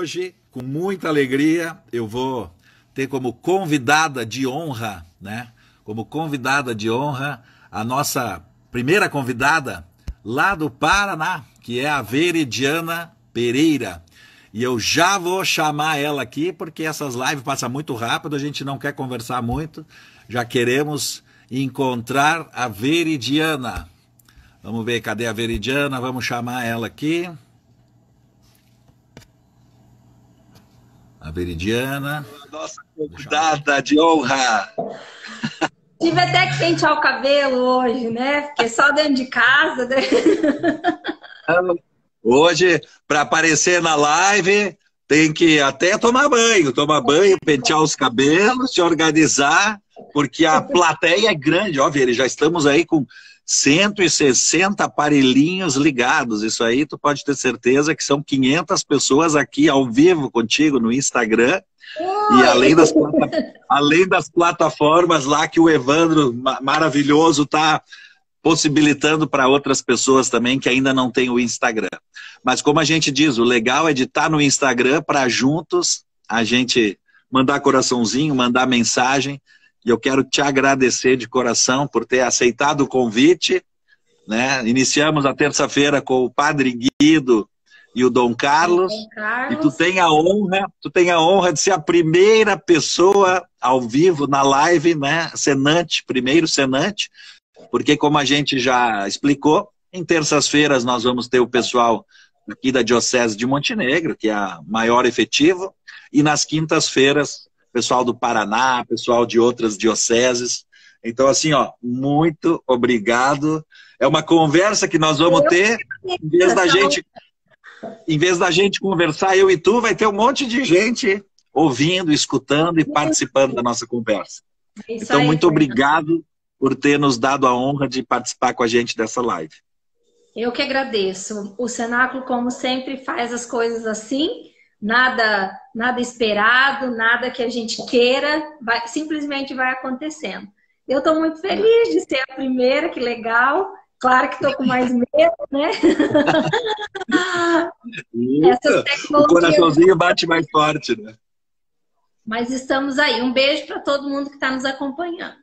hoje, com muita alegria, eu vou ter como convidada de honra, né? Como convidada de honra, a nossa primeira convidada lá do Paraná, que é a Veridiana Pereira. E eu já vou chamar ela aqui, porque essas lives passam muito rápido, a gente não quer conversar muito, já queremos encontrar a Veridiana. Vamos ver, cadê a Veridiana? Vamos chamar ela aqui. A Veridiana. Nossa convidada de honra. Tive até que pentear o cabelo hoje, né? Porque só dentro de casa. Né? Hoje, para aparecer na live, tem que até tomar banho, pentear os cabelos, se organizar, porque a plateia é grande. Ó, Veri, já estamos aí com 160 aparelhinhos ligados. Isso aí tu pode ter certeza que são 500 pessoas aqui ao vivo contigo no Instagram. E além das plataformas lá que o Evandro maravilhoso está possibilitando para outras pessoas também que ainda não têm o Instagram. Mas como a gente diz, o legal é de estar no Instagram para juntos a gente mandar coraçãozinho, mandar mensagem. E eu quero te agradecer de coração por ter aceitado o convite, né? Iniciamos a terça-feira com o Padre Guido e o Dom Carlos. E tu tem a honra de ser a primeira pessoa ao vivo na live, né? Senante, primeiro senante, porque como a gente já explicou, em terças-feiras nós vamos ter o pessoal aqui da Diocese de Montenegro, que é a maior efetivo, e nas quintas-feiras pessoal do Paraná, pessoal de outras dioceses. Então, assim, ó, muito obrigado. É uma conversa que nós vamos ter, em vez da gente conversar, eu e tu, vai ter um monte de gente ouvindo, escutando e participando da nossa conversa. Então, muito obrigado por ter nos dado a honra de participar com a gente dessa live. Eu que agradeço. O Cenáculo, como sempre, faz as coisas assim. Nada esperado, nada que a gente queira, simplesmente vai acontecendo. Eu estou muito feliz de ser a primeira, que legal. Claro que estou com mais medo, né? O coraçãozinho bate mais forte, né? Mas estamos aí. Um beijo para todo mundo que está nos acompanhando.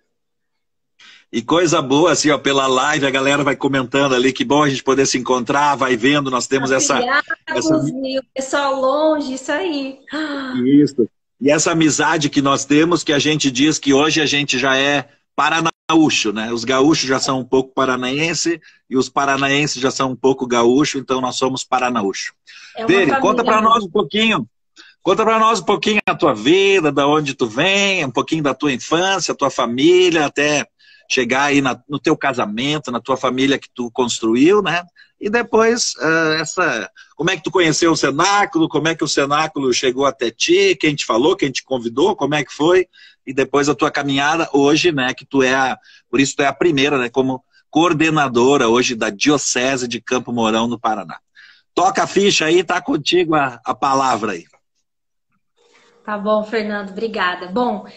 E coisa boa, assim, ó, pela live, a galera vai comentando ali, que bom a gente poder se encontrar, vai vendo, nós temos essa... E o pessoal longe, isso aí. Isso. E essa amizade que nós temos, que a gente diz que hoje a gente já é paranaúcho, né? Os gaúchos já são um pouco paranaense e os paranaenses já são um pouco gaúcho, então nós somos paranaúcho. Veri, conta para nós um pouquinho. Conta para nós um pouquinho a tua vida, da onde tu vem, um pouquinho da tua infância, tua família, até chegar aí no teu casamento, na tua família que tu construiu, né? E depois, como é que tu conheceu o Cenáculo, como é que o Cenáculo chegou até ti, quem te falou, quem te convidou, como é que foi? E depois a tua caminhada hoje, né? Que tu é, por isso tu é a primeira, né? Como coordenadora hoje da Diocese de Campo Mourão, no Paraná. Toca a ficha aí, tá contigo a palavra aí. Tá bom, Fernando, obrigada. Bom,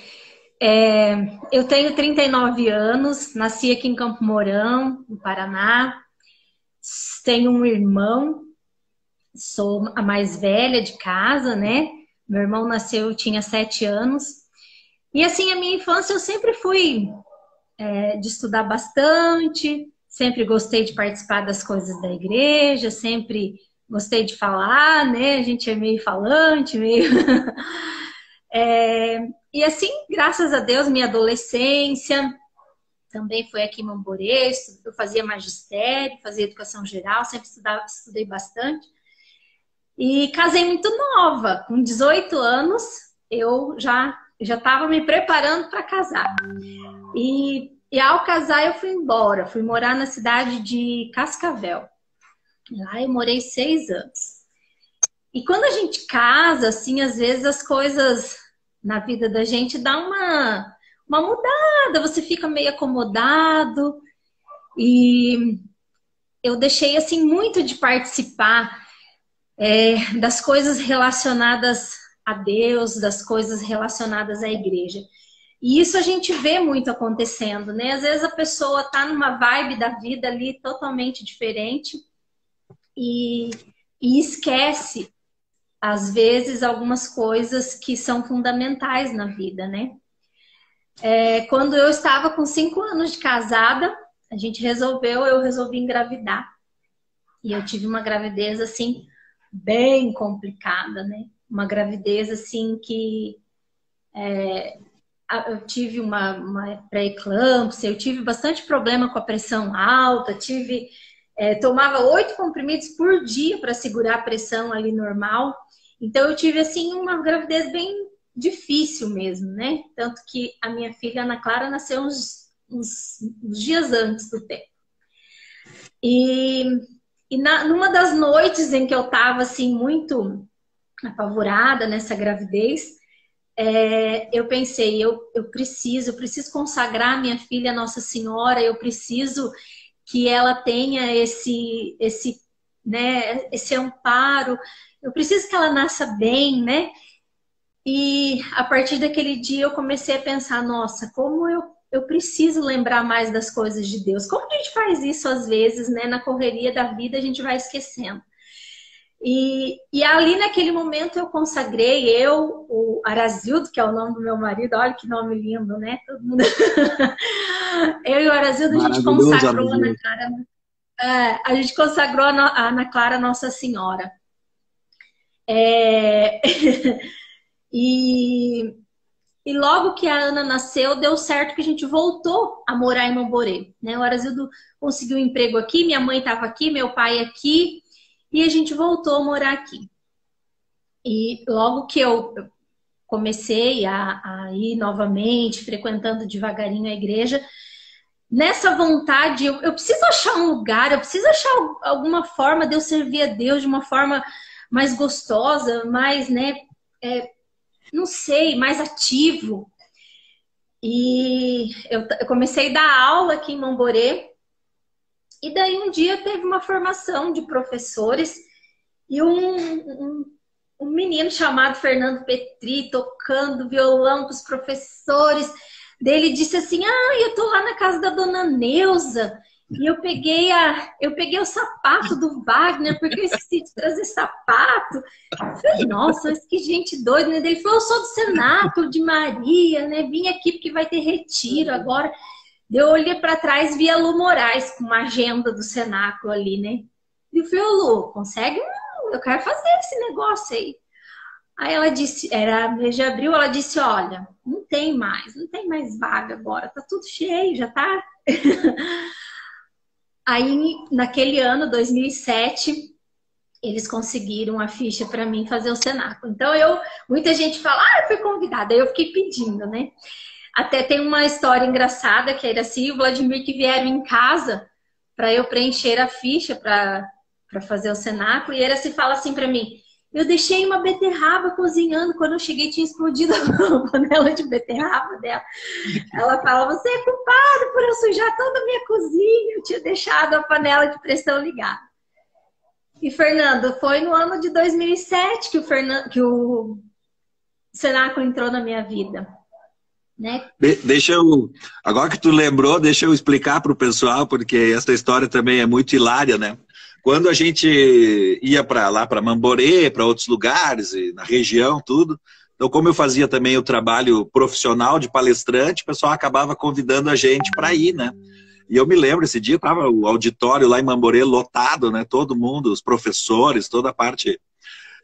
eu tenho 39 anos, nasci aqui em Campo Mourão, no Paraná. Tenho um irmão, sou a mais velha de casa, né? Meu irmão nasceu, eu tinha 7 anos. E assim, a minha infância eu sempre fui de estudar bastante, sempre gostei de participar das coisas da igreja, sempre gostei de falar, né? A gente é meio falante, meio... E assim, graças a Deus, minha adolescência também foi aqui em Mamborê, eu fazia magistério, fazia educação geral, sempre estudei bastante. E casei muito nova, com 18 anos, eu já estava me preparando para casar. E ao casar eu fui embora, fui morar na cidade de Cascavel. Lá eu morei 6 anos. E quando a gente casa, assim, às vezes as coisas na vida da gente dá uma mudada, você fica meio acomodado. E eu deixei, assim, muito de participar das coisas relacionadas a Deus, das coisas relacionadas à igreja. E isso a gente vê muito acontecendo, né? Às vezes a pessoa tá numa vibe da vida ali totalmente diferente e esquece às vezes, algumas coisas que são fundamentais na vida, né? Quando eu estava com 5 anos de casada, eu resolvi engravidar. E eu tive uma gravidez, assim, bem complicada, né? Uma gravidez, assim, que eu tive uma pré-eclâmpsia, eu tive bastante problema com a pressão alta, tomava 8 comprimidos por dia para segurar a pressão ali normal. Então, eu tive, assim, uma gravidez bem difícil mesmo, né? Tanto que a minha filha, Ana Clara, nasceu uns dias antes do tempo. E numa das noites em que eu estava, assim, muito apavorada nessa gravidez, eu pensei, eu preciso consagrar minha filha a Nossa Senhora, eu preciso que ela tenha esse amparo, eu preciso que ela nasça bem, né? E a partir daquele dia eu comecei a pensar, nossa, como eu preciso lembrar mais das coisas de Deus. Como a gente faz isso às vezes, né? Na correria da vida a gente vai esquecendo. E ali naquele momento eu consagrei, o Arazildo, que é o nome do meu marido, olha que nome lindo, né? Todo mundo... Eu e o Arazildo, a gente consagrou a Ana Clara, a gente consagrou a Ana Clara Nossa Senhora. E logo que a Ana nasceu, deu certo que a gente voltou a morar em Mamborê, né? O Arazildo conseguiu um emprego aqui, minha mãe estava aqui, meu pai aqui, e a gente voltou a morar aqui. E logo que eu comecei a ir novamente, frequentando devagarinho a igreja, nessa vontade, eu preciso achar um lugar, eu preciso achar alguma forma de eu servir a Deus de uma forma mais gostosa, mais, né, não sei, mais ativo. E eu comecei a dar aula aqui em Mamborê, e daí um dia teve uma formação de professores e um menino chamado Fernando Petri tocando violão para os professores. Daí ele disse assim, eu tô lá na casa da dona Neuza e eu peguei o sapato do Wagner porque eu esqueci de trazer sapato. Eu falei, nossa, mas que gente doida, né? Ele falou, eu sou do Cenáculo de Maria, né? Vim aqui porque vai ter retiro agora. Eu olhei para trás, vi a Lu Moraes com uma agenda do Cenáculo ali, né? E eu falei, Lu, consegue? Eu quero fazer esse negócio aí. Aí ela disse, era mês de abril, ela disse, olha, não tem mais vaga agora, tá tudo cheio, já tá. Aí, naquele ano, 2007, eles conseguiram a ficha para mim fazer o Cenáculo. Então, muita gente fala, eu fui convidada, aí eu fiquei pedindo, né? Até tem uma história engraçada, que era assim, o Vladimir que vieram em casa para eu preencher a ficha para fazer o Cenáculo, e ele se fala assim para mim, eu deixei uma beterraba cozinhando, quando eu cheguei tinha explodido a panela de beterraba dela. Ela fala, você é culpado por eu sujar toda a minha cozinha, eu tinha deixado a panela de pressão ligada. E Fernando, foi no ano de 2007 que o Cenáculo entrou na minha vida. Né? Agora que tu lembrou, deixa eu explicar para o pessoal, porque essa história também é muito hilária, né? Quando a gente ia lá para Mamborê, para outros lugares, na região, tudo, então como eu fazia também o trabalho profissional de palestrante, o pessoal acabava convidando a gente para ir, né? E eu me lembro, esse dia estava o auditório lá em Mamborê lotado, né? Todo mundo, os professores, toda a parte...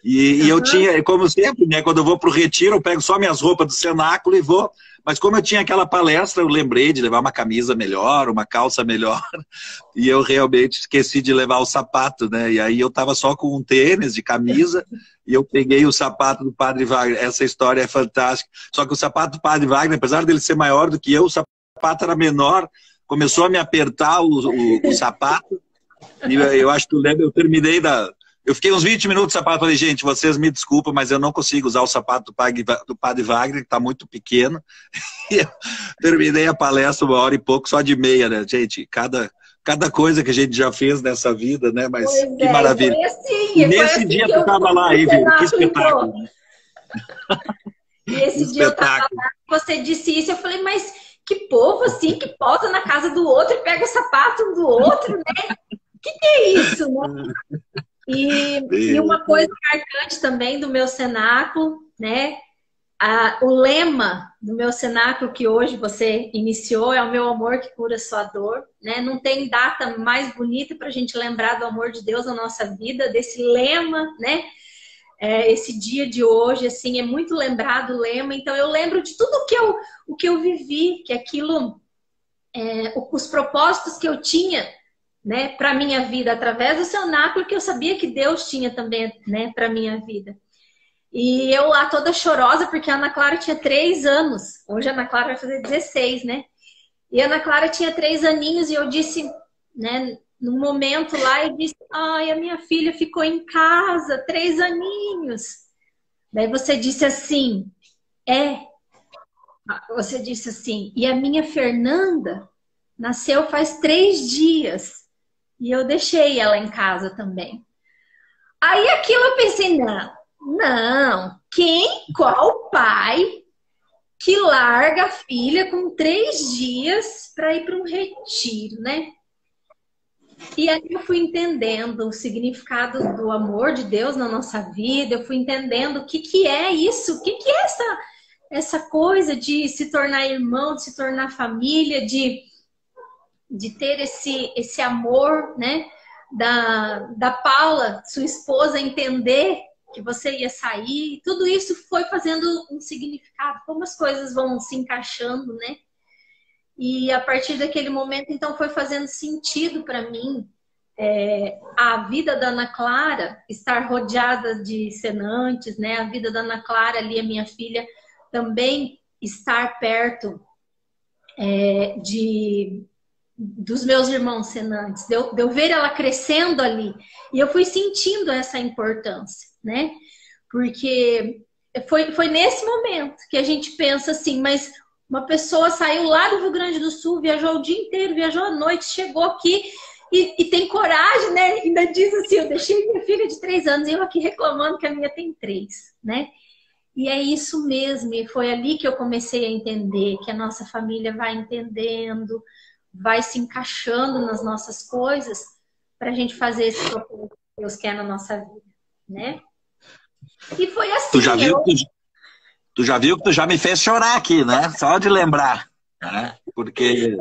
E eu tinha, como sempre, né, quando eu vou para o retiro, eu pego só minhas roupas do Cenáculo e vou. Mas como eu tinha aquela palestra, eu lembrei de levar uma camisa melhor, uma calça melhor. E eu realmente esqueci de levar o sapato, né? E aí eu estava só com um tênis de camisa e eu peguei o sapato do Padre Wagner. Essa história é fantástica. Só que o sapato do Padre Wagner, apesar dele ser maior do que eu, o sapato era menor. Começou a me apertar o sapato. E eu acho que tu lembra, eu terminei Eu fiquei uns 20 minutos no sapato, falei, gente, vocês me desculpam, mas eu não consigo usar o sapato do Padre Wagner, que está muito pequeno. E eu terminei a palestra 1 hora e pouco, só de meia, né? Gente, cada coisa que a gente já fez nessa vida, né? Mas que maravilha. Assim, nesse dia tu estava lá, aí, viu? Que espetáculo. E esse dia eu estava lá, você disse isso, eu falei, mas que povo assim, que posa na casa do outro e pega o sapato um do outro, né? Que é isso, né? E uma coisa marcante também do meu cenáculo, né? O lema do meu cenáculo que hoje você iniciou é o meu amor que cura sua dor, né? Não tem data mais bonita para a gente lembrar do amor de Deus na nossa vida, desse lema, né? Esse dia de hoje, assim, é muito lembrado o lema. Então eu lembro de tudo o que eu vivi, que aquilo, os propósitos que eu tinha, né, para minha vida através do cenáculo, que eu sabia que Deus tinha também, né, para minha vida. E eu lá toda chorosa, porque a Ana Clara tinha 3 anos. Hoje a Ana Clara vai fazer 16, né? E a Ana Clara tinha 3 aninhos e eu disse, né, num momento lá, eu disse, ai, a minha filha ficou em casa, 3 aninhos. Daí você disse assim, você disse assim, e a minha Fernanda nasceu faz 3 dias. E eu deixei ela em casa também. Aí aquilo eu pensei, não, qual pai que larga a filha com 3 dias para ir para um retiro, né? E aí eu fui entendendo o significado do amor de Deus na nossa vida, eu fui entendendo o que é isso, o que é essa coisa de se tornar irmão, de se tornar família, de ter esse amor, né? Da Paula, sua esposa, entender que você ia sair, tudo isso foi fazendo um significado, como as coisas vão se encaixando, né? E a partir daquele momento, então, foi fazendo sentido para mim a vida da Ana Clara estar rodeada de senantes, né? A vida da Ana Clara ali, a minha filha, também estar perto dos meus irmãos senantes, de eu ver ela crescendo ali. E eu fui sentindo essa importância, né? Porque foi nesse momento que a gente pensa assim, mas uma pessoa saiu lá do Rio Grande do Sul, viajou o dia inteiro, viajou à noite, chegou aqui e tem coragem, né? Ainda diz assim, eu deixei minha filha de 3 anos e eu aqui reclamando que a minha tem 3, né? E é isso mesmo, e foi ali que eu comecei a entender, que a nossa família vai entendendo, vai se encaixando nas nossas coisas para a gente fazer esse propósito que Deus quer na nossa vida, né? E foi assim. Tu já viu que tu já me fez chorar aqui, né? Só de lembrar, né? Porque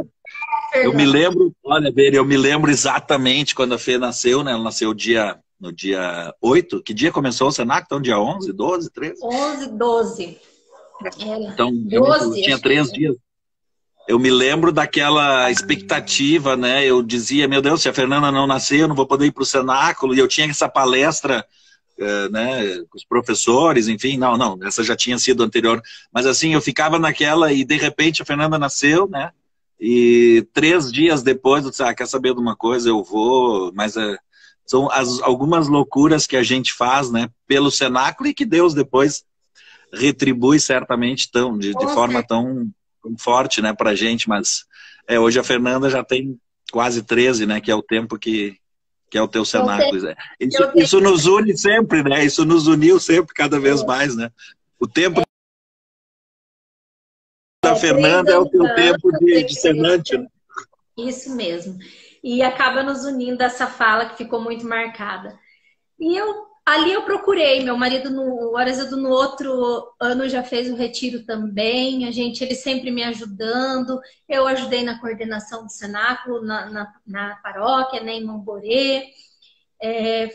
eu me lembro, olha, eu me lembro exatamente quando a Fê nasceu, né? Ela nasceu no dia 8. Que dia começou o Senac? Então, dia 11, 12, 13? 11, 12. Então, 12, eu tinha 3 dias. Eu me lembro daquela expectativa, né? Eu dizia, meu Deus, se a Fernanda não nascer, eu não vou poder ir para o cenáculo. E eu tinha essa palestra, né, com os professores, enfim, não, essa já tinha sido anterior. Mas assim, eu ficava naquela e de repente a Fernanda nasceu, né? E 3 dias depois, eu disse, quer saber de uma coisa? Eu vou, mas são algumas loucuras que a gente faz, né? Pelo cenáculo e que Deus depois retribui certamente de forma tão forte, né, pra gente, mas hoje a Fernanda já tem quase 13, né, que é o tempo que é o teu cenáculo. Isso nos une sempre, né, isso nos uniu sempre, cada vez mais, né. O tempo da Fernanda é o teu tempo de senante, né? Isso mesmo. E acaba nos unindo essa fala que ficou muito marcada. E ali eu procurei, meu marido o Arazedo no outro ano já fez o retiro também, ele sempre me ajudando, eu ajudei na coordenação do cenáculo, na paróquia, né, em Mamborê.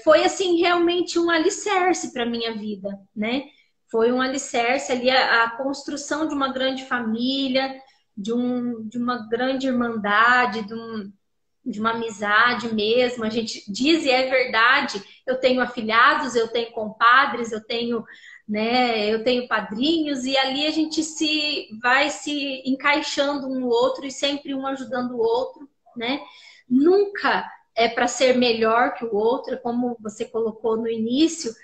Foi assim, realmente um alicerce para a minha vida, né? Foi um alicerce ali, a construção de uma grande família, de uma grande irmandade, de uma amizade mesmo. A gente diz, e é verdade, eu tenho afilhados, eu tenho compadres, eu tenho padrinhos, e ali a gente vai se encaixando um no outro e sempre um ajudando o outro, né? Nunca é para ser melhor que o outro, como você colocou no início.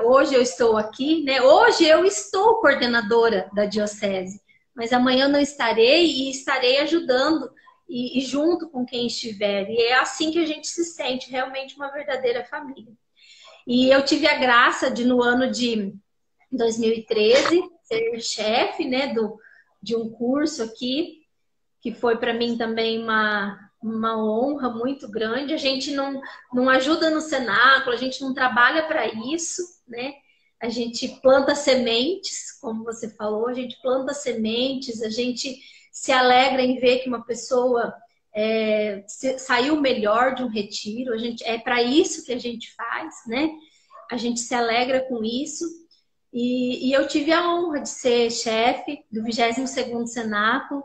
Hoje eu estou aqui, né? Hoje eu estou coordenadora da diocese, mas amanhã eu não estarei e estarei ajudando e junto com quem estiver. E é assim que a gente se sente, realmente uma verdadeira família. E eu tive a graça de, no ano de 2013, ser chefe, né, de um curso aqui, que foi para mim também uma honra muito grande. A gente não ajuda no cenáculo, a gente não trabalha para isso, né? A gente planta sementes, como você falou, a gente planta sementes, a gente se alegra em ver que uma pessoa saiu melhor de um retiro. É para isso que a gente faz, né? A gente se alegra com isso. E eu tive a honra de ser chefe do 22º Cenáculo,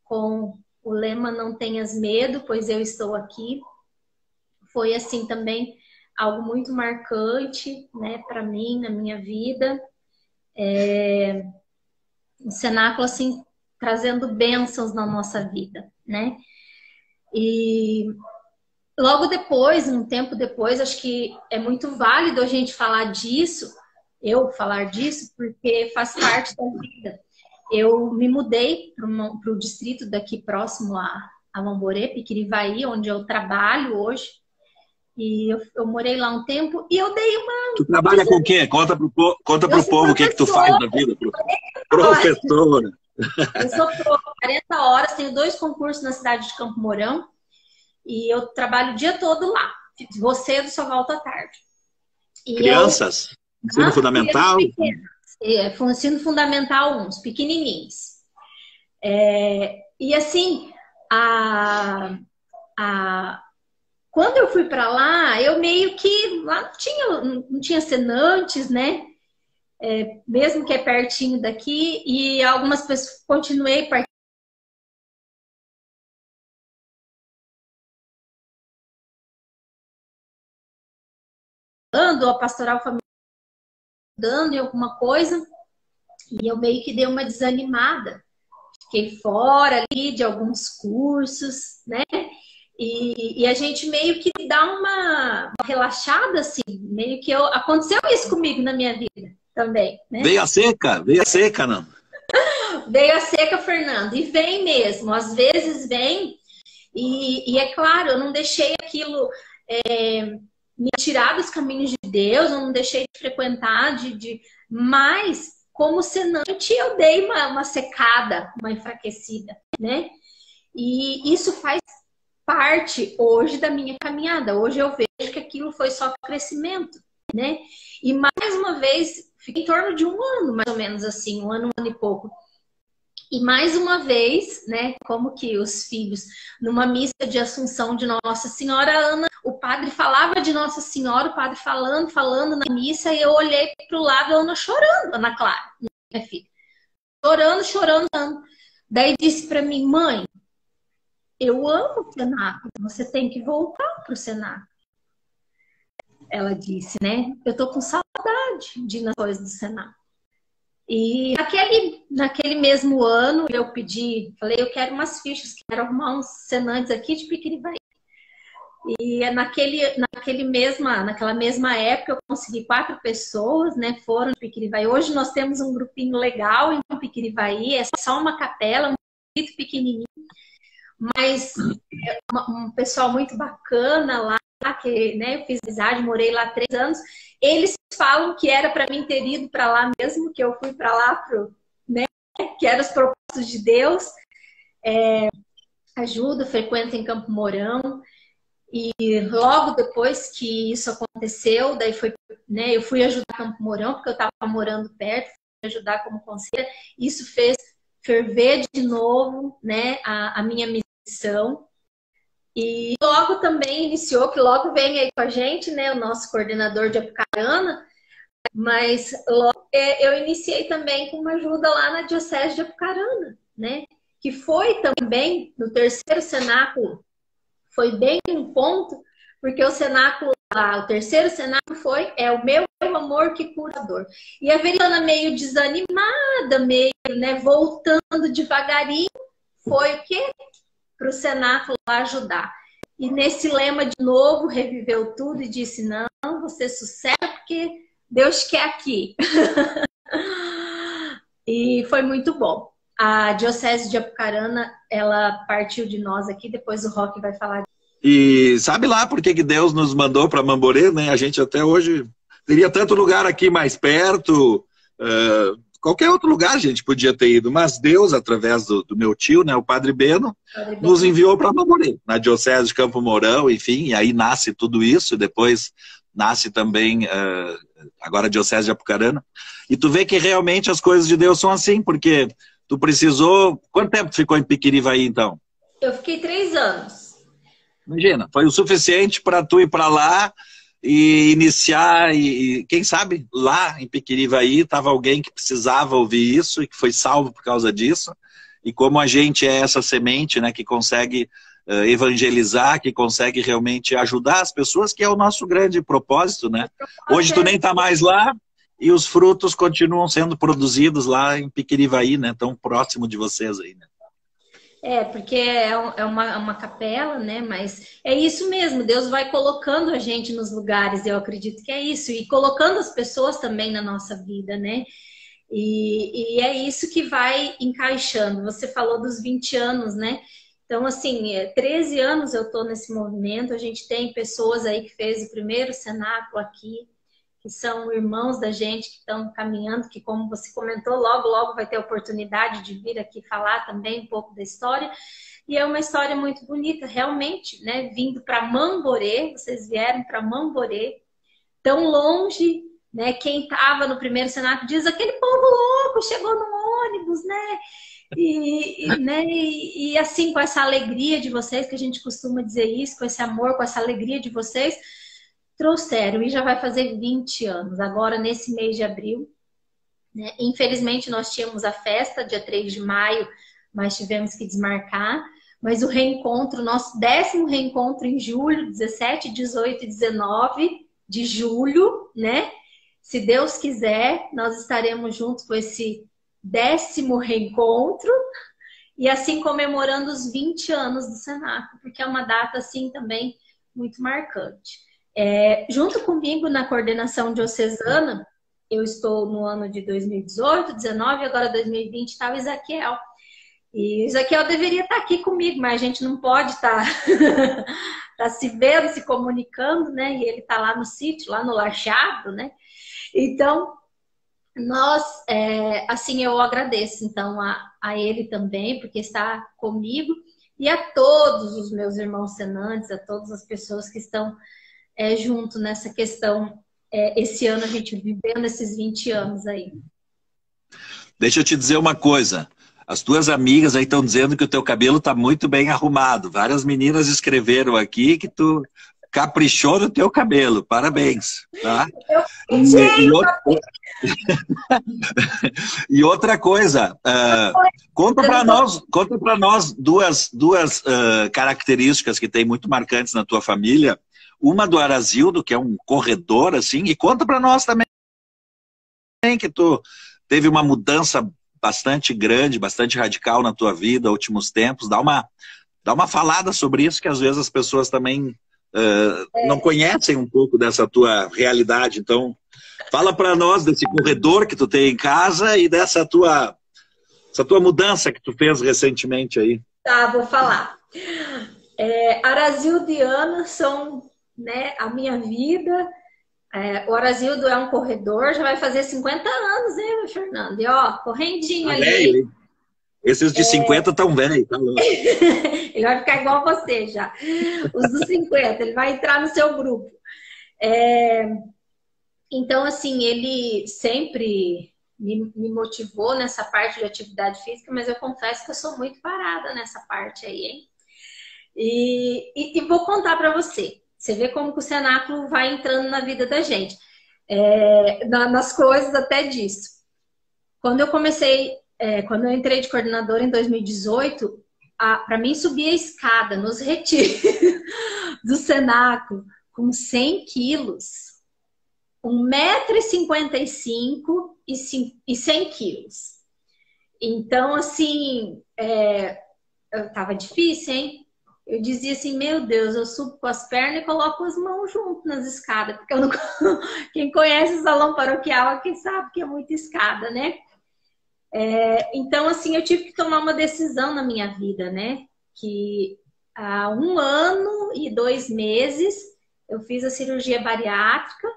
com o lema Não Tenhas Medo, pois eu estou aqui. Foi assim também algo muito marcante, né, para mim, na minha vida. Um cenáculo assim trazendo bênçãos na nossa vida, né? E logo depois, um tempo depois, acho que é muito válido a gente falar disso, eu falar disso, porque faz parte da vida. Eu me mudei para o distrito daqui próximo a Mamborê, Piquirivaí, onde eu trabalho hoje. E eu morei lá um tempo e eu dei uma... Tu trabalha com o quê? Conta pro povo o que tu faz na vida. Professora. Eu sou 40 horas, tenho 2 concursos na cidade de Campo Mourão e eu trabalho o dia todo lá. Vou cedo, só volto à tarde. E crianças? Ensino fundamental? Ensino fundamental 1, os pequenininhos. E assim, quando eu fui para lá, eu meio que... Lá não tinha senantes, né? Mesmo que é pertinho daqui, e algumas pessoas continuei participando, a pastoral familiar dando em alguma coisa, e eu meio que dei uma desanimada. Fiquei fora ali de alguns cursos, né? E a gente meio que dá uma relaxada, assim, meio que aconteceu isso comigo na minha vida também, né? Veio a seca, não? Veio a seca, Fernando, e vem mesmo, às vezes vem, e é claro, eu não deixei aquilo me tirar dos caminhos de Deus, eu não deixei de frequentar, mas como senante eu dei uma secada, uma enfraquecida, né? E isso faz parte hoje da minha caminhada. Hoje eu vejo que aquilo foi só crescimento, né? E mais uma vez, fica em torno de 1 ano, mais ou menos assim, 1 ano e pouco. E mais uma vez, né, como que os filhos, numa missa de Assunção de Nossa Senhora, Ana, o padre falava de Nossa Senhora, o padre falando na missa, e eu olhei para o lado, a Ana chorando, Ana Clara, minha filha, chorando. Daí disse para mim: mãe, eu amo o cenáculo, você tem que voltar para o cenáculo. Ela disse, né? Eu tô com saudade de ir nas coisas do cenáculo. E naquele mesmo ano eu falei, eu quero umas fichas, quero arrumar uns senantes aqui de Piquirivaí. E naquela mesma época eu consegui 4 pessoas, né? Foram de Piquirivaí. Hoje nós temos um grupinho legal em Piquirivaí, é só uma capela, um distrito pequenininho. Mas um pessoal muito bacana lá, que, né, eu fiz amizade, morei lá 3 anos. Eles falam que era para mim ter ido para lá mesmo, que eu fui para lá, né, que eram os propósitos de Deus. Ajuda, frequenta em Campo Mourão. E logo depois que isso aconteceu, daí né, eu fui ajudar Campo Mourão, porque eu estava morando perto, fui ajudar como conselheira. Isso fez ferver de novo, né, a minha missão. E logo também iniciou, que logo vem aí com a gente, né, o nosso coordenador de Apucarana, mas logo eu iniciei também com uma ajuda lá na Diocese de Apucarana, né, que foi também no 3º cenáculo, foi bem um ponto, porque o cenáculo lá, o 3º cenáculo o meu amor que curador. E a Veriana meio desanimada, meio, né, voltando devagarinho, foi o quê? Para o cenáculo lá ajudar. E nesse lema de novo reviveu tudo e disse: não, você sossega porque Deus quer aqui. E foi muito bom. A Diocese de Apucarana, ela partiu de nós aqui, depois o Roque vai falar. E sabe lá por que Deus nos mandou para Mamborê, né? A gente até hoje teria tanto lugar aqui mais perto, qualquer outro lugar a gente podia ter ido, mas Deus, através do meu tio, né, o Padre Beno, nos enviou para Mamorê, na Diocese de Campo Mourão, enfim, e aí nasce tudo isso, e depois nasce também, agora a Diocese de Apucarana. E tu vê que realmente as coisas de Deus são assim, porque tu precisou... Quanto tempo tu ficou em Piquirivaí, então? Eu fiquei 3 anos. Imagina, foi o suficiente para tu ir para lá e iniciar, e quem sabe lá em Piquirivaí estava alguém que precisava ouvir isso e que foi salvo por causa disso. E como a gente é essa semente, né, que consegue evangelizar, que consegue realmente ajudar as pessoas, que é o nosso grande propósito, né? Hoje tu nem está mais lá e os frutos continuam sendo produzidos lá em Piquirivaí, né, tão próximo de vocês aí, né? Porque é uma capela, né? Mas é isso mesmo, Deus vai colocando a gente nos lugares, eu acredito que é isso, e colocando as pessoas também na nossa vida, né? E é isso que vai encaixando. Você falou dos 20 anos, né? Então, assim, 13 anos eu tô nesse movimento, a gente tem pessoas aí que fez o primeiro cenáculo aqui, que são irmãos da gente que estão caminhando, que como você comentou, logo, logo vai ter a oportunidade de vir aqui falar também um pouco da história. E é uma história muito bonita, realmente, né? Vindo para Mamborê, vocês vieram para Mamborê, tão longe, né? Quem estava no primeiro cenáculo diz, aquele povo louco chegou no ônibus, né? E assim, com essa alegria de vocês, que a gente costuma dizer isso, com esse amor, com essa alegria de vocês, trouxeram, e já vai fazer 20 anos, agora nesse mês de abril, né? Infelizmente nós tínhamos a festa, dia 3 de maio, mas tivemos que desmarcar, mas o reencontro, nosso 10º reencontro em julho, 17, 18 e 19 de julho, né? Se Deus quiser, nós estaremos juntos com esse 10º reencontro, e assim comemorando os 20 anos do Cenáculo, porque é uma data assim também muito marcante. Junto comigo na coordenação diocesana, eu estou no ano de 2018, 19, agora 2020 está o Isaquiel. E o Isaquiel deveria estar aqui comigo, mas a gente não pode estar tá se vendo, se comunicando, né? E ele está lá no sítio, lá no Lachado, né? Então, nós, assim, eu agradeço então a ele também, porque está comigo, e a todos os meus irmãos senantes, a todas as pessoas que estão junto nessa questão, esse ano a gente vivendo esses 20 anos aí. Deixa eu te dizer uma coisa, as tuas amigas aí estão dizendo que o teu cabelo está muito bem arrumado, várias meninas escreveram aqui que tu caprichou no teu cabelo, parabéns, tá? E outra coisa, conta para nós duas características que tem muito marcantes na tua família. Uma do Arazildo, que é um corredor, assim, e conta para nós também que tu teve uma mudança bastante grande, bastante radical na tua vida, últimos tempos. Dá uma falada sobre isso, que às vezes as pessoas também não conhecem um pouco dessa tua realidade. Então, fala para nós desse corredor que tu tem em casa e dessa tua mudança que tu fez recentemente aí. Tá, vou falar. Arazildo e Ana são, né, a minha vida. O Arazildo é um corredor, já vai fazer 50 anos, né, Fernando? E ó, correndinho ali. Velho, esses de 50 tão velhos, tá louco. Ele vai ficar igual você já. Os dos 50, ele vai entrar no seu grupo. Então, assim, ele sempre me motivou nessa parte de atividade física, mas eu confesso que eu sou muito parada nessa parte aí, hein? E vou contar para você. Você vê como que o cenáculo vai entrando na vida da gente. Nas coisas até disso. Quando eu entrei de coordenadora em 2018, para mim subir a escada nos retiros do cenáculo com 100 quilos, 1,55 m e 100 quilos. Então, assim, tava difícil, hein? Eu dizia assim, meu Deus, eu subo com as pernas e coloco as mãos junto nas escadas, porque eu não... Quem conhece o salão paroquial aqui sabe que é muita escada, né? Então, assim, eu tive que tomar uma decisão na minha vida, né? Que há 1 ano e 2 meses eu fiz a cirurgia bariátrica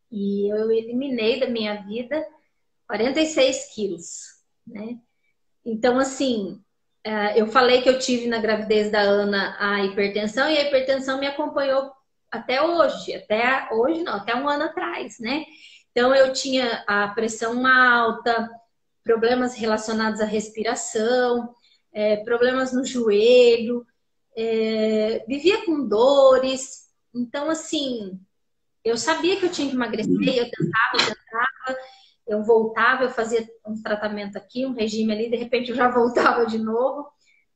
e eu eliminei da minha vida 46 quilos, né? Então, assim, eu falei que eu tive na gravidez da Ana a hipertensão, e a hipertensão me acompanhou até hoje. Até hoje não, até um ano atrás, né? Então, eu tinha a pressão alta, problemas relacionados à respiração, problemas no joelho, vivia com dores. Então, assim, eu sabia que eu tinha que emagrecer, eu tentava, eu voltava, eu fazia um tratamento aqui, um regime ali, de repente eu já voltava de novo.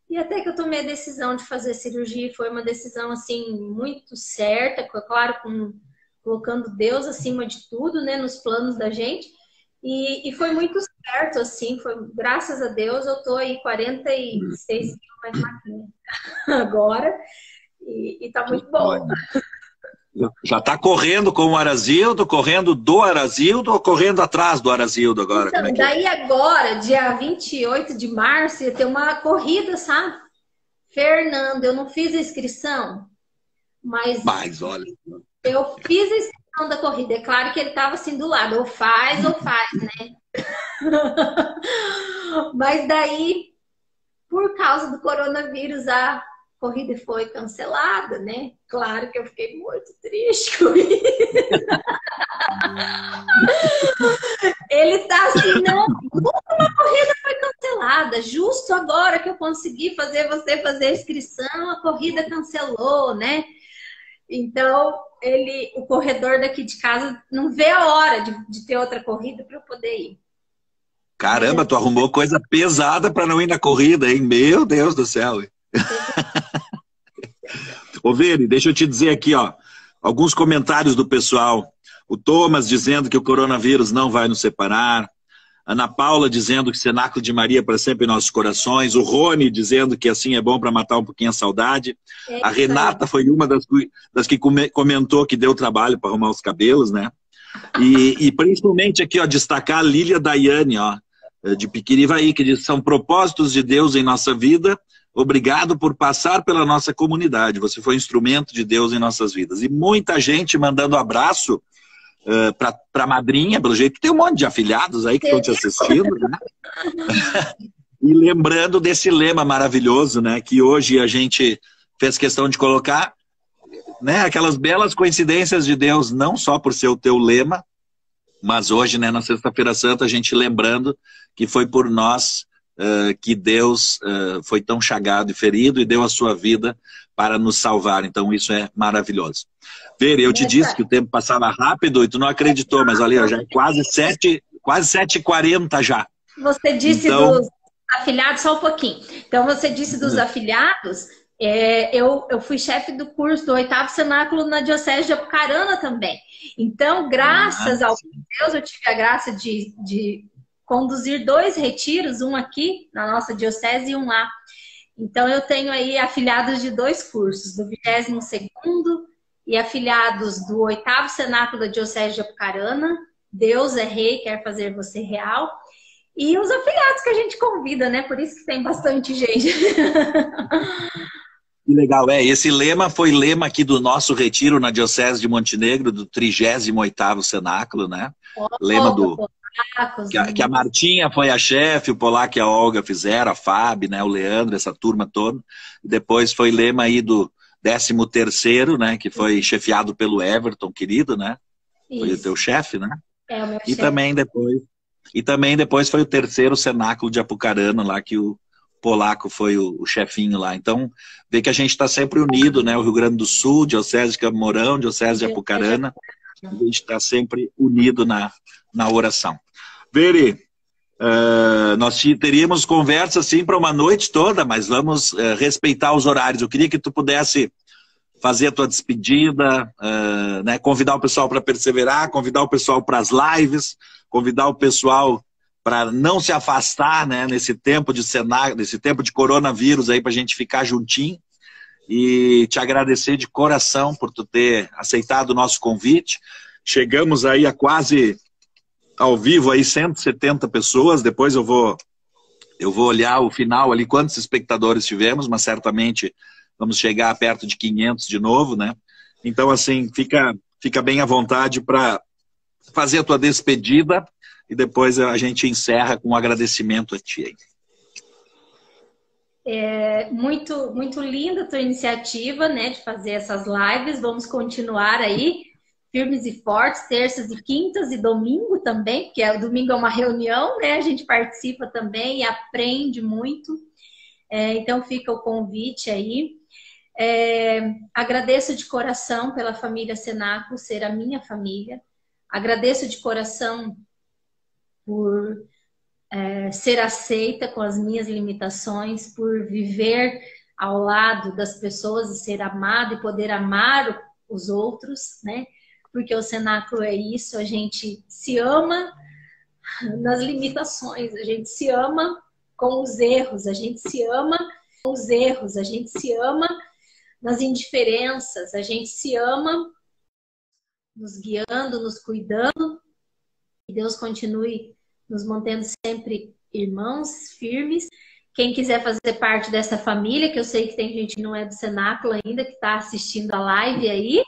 E até que eu tomei a decisão de fazer cirurgia, foi uma decisão, assim, muito certa, claro, colocando Deus acima de tudo, né, nos planos da gente. E foi muito certo, assim, graças a Deus, eu tô aí 46 quilos mais magrinha agora, e tá muito bom. Já tá correndo com o Arazildo, correndo do Arazildo ou correndo atrás do Arazildo agora? Então, daí agora, dia 28 de março, ia ter uma corrida, sabe? Fernando, eu não fiz a inscrição, mas olha... Eu fiz a inscrição da corrida. É claro que ele estava assim do lado, ou faz, né? Mas daí, por causa do coronavírus, a corrida foi cancelada, né? Claro que eu fiquei muito triste com isso. Ele tá assim, não, uma corrida foi cancelada. Justo agora que eu consegui fazer você fazer a inscrição, a corrida cancelou, né? Então, o corredor daqui de casa não vê a hora de ter outra corrida para eu poder ir. Caramba, tu arrumou coisa pesada para não ir na corrida, hein? Meu Deus do céu. Ô, Veri, deixa eu te dizer aqui, ó, alguns comentários do pessoal. O Thomas dizendo que o coronavírus não vai nos separar. Ana Paula dizendo que Cenáculo de Maria para sempre em nossos corações. O Rony dizendo que assim é bom para matar um pouquinho a saudade. A Renata foi uma das que comentou que deu trabalho para arrumar os cabelos, né? E principalmente aqui, ó, destacar a Lília Daiane, ó, de Piquirivaí, que diz: são propósitos de Deus em nossa vida. Obrigado por passar pela nossa comunidade. Você foi instrumento de Deus em nossas vidas. E muita gente mandando abraço para a madrinha, pelo jeito. Tem um monte de afilhados aí que estão te assistindo, né? E lembrando desse lema maravilhoso, né? Que hoje a gente fez questão de colocar, né? Aquelas belas coincidências de Deus, não só por ser o teu lema, mas hoje, né, na Sexta-feira Santa, a gente lembrando que foi por nós que Deus foi tão chagado e ferido e deu a sua vida para nos salvar. Então isso é maravilhoso. Veri, eu te disse que o tempo passava rápido e tu não acreditou, mas olha, já é quase 7h40 já. Você disse então... dos afilhados, só um pouquinho. Então você disse dos afilhados, eu fui chefe do curso do 8º Cenáculo na Diocese de Apucarana também. Então, graças ao Deus, eu tive a graça de conduzir 2 retiros, um aqui na nossa diocese e um lá. Então eu tenho aí afilhados de 2 cursos, do 22º e afilhados do 8º Cenáculo da Diocese de Apucarana. Deus é rei, quer fazer você real. E os afilhados que a gente convida, né? Por isso que tem bastante gente. Que legal, esse lema foi lema aqui do nosso retiro na Diocese de Montenegro, do 38º Cenáculo, né? Lema do... Que a Martinha foi a chefe, o Polaco e a Olga fizeram, a Fábio, né, o Leandro, essa turma toda. Depois foi lema aí do 13º, né, que foi chefiado pelo Everton, querido, né? Isso. Foi o teu chefe, né? É, o meu e chefe. Também depois foi o 3º Cenáculo de Apucarana, lá que o Polaco foi o chefinho lá. Então, vê que a gente está sempre unido, né? O Rio Grande do Sul, Diocese de Camorão, Diocese de Apucarana. A gente está sempre unido na oração. Veri, nós teríamos conversa assim para uma noite toda, mas vamos respeitar os horários. Eu queria que tu pudesse fazer a tua despedida, né, convidar o pessoal para perseverar, convidar o pessoal para as lives, convidar o pessoal para não se afastar, né, nesse tempo de cenário, nesse tempo de coronavírus aí, para a gente ficar juntinho. E te agradecer de coração por tu ter aceitado o nosso convite. Chegamos aí a quase ao vivo aí 170 pessoas. Depois eu vou olhar o final ali, quantos espectadores tivemos, mas certamente vamos chegar perto de 500 de novo, né? Então, assim, fica bem à vontade para fazer a tua despedida e depois a gente encerra com um agradecimento a ti aí. É muito, muito linda a tua iniciativa, né, de fazer essas lives. Vamos continuar aí, firmes e fortes, terças e quintas e domingo também, porque o domingo é uma reunião, né? A gente participa também e aprende muito. Então fica o convite aí. Agradeço de coração pela família Cenáculo ser a minha família. Agradeço de coração por ser aceita com as minhas limitações, por viver ao lado das pessoas e ser amado e poder amar os outros, né? Porque o Cenáculo é isso, a gente se ama nas limitações, a gente se ama com os erros, a gente se ama com os erros, a gente se ama nas indiferenças, a gente se ama nos guiando, nos cuidando. Que Deus continue nos mantendo sempre irmãos, firmes. Quem quiser fazer parte dessa família, que eu sei que tem gente que não é do Cenáculo ainda, que está assistindo a live aí,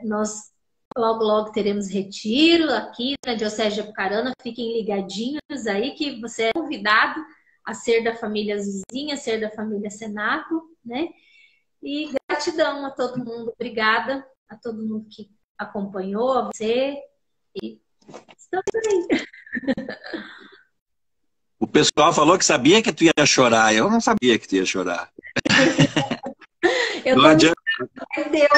nós logo, logo teremos retiro aqui na Diocese de Apucarana. Fiquem ligadinhos aí que você é convidado a ser da família Zuzinha, a ser da família Cenáculo, né? E gratidão a todo mundo. Obrigada a todo mundo que acompanhou, a você. E estamos aí. O pessoal falou que sabia que tu ia chorar. Eu não sabia que tu ia chorar. Eu não tô adianta. Deu.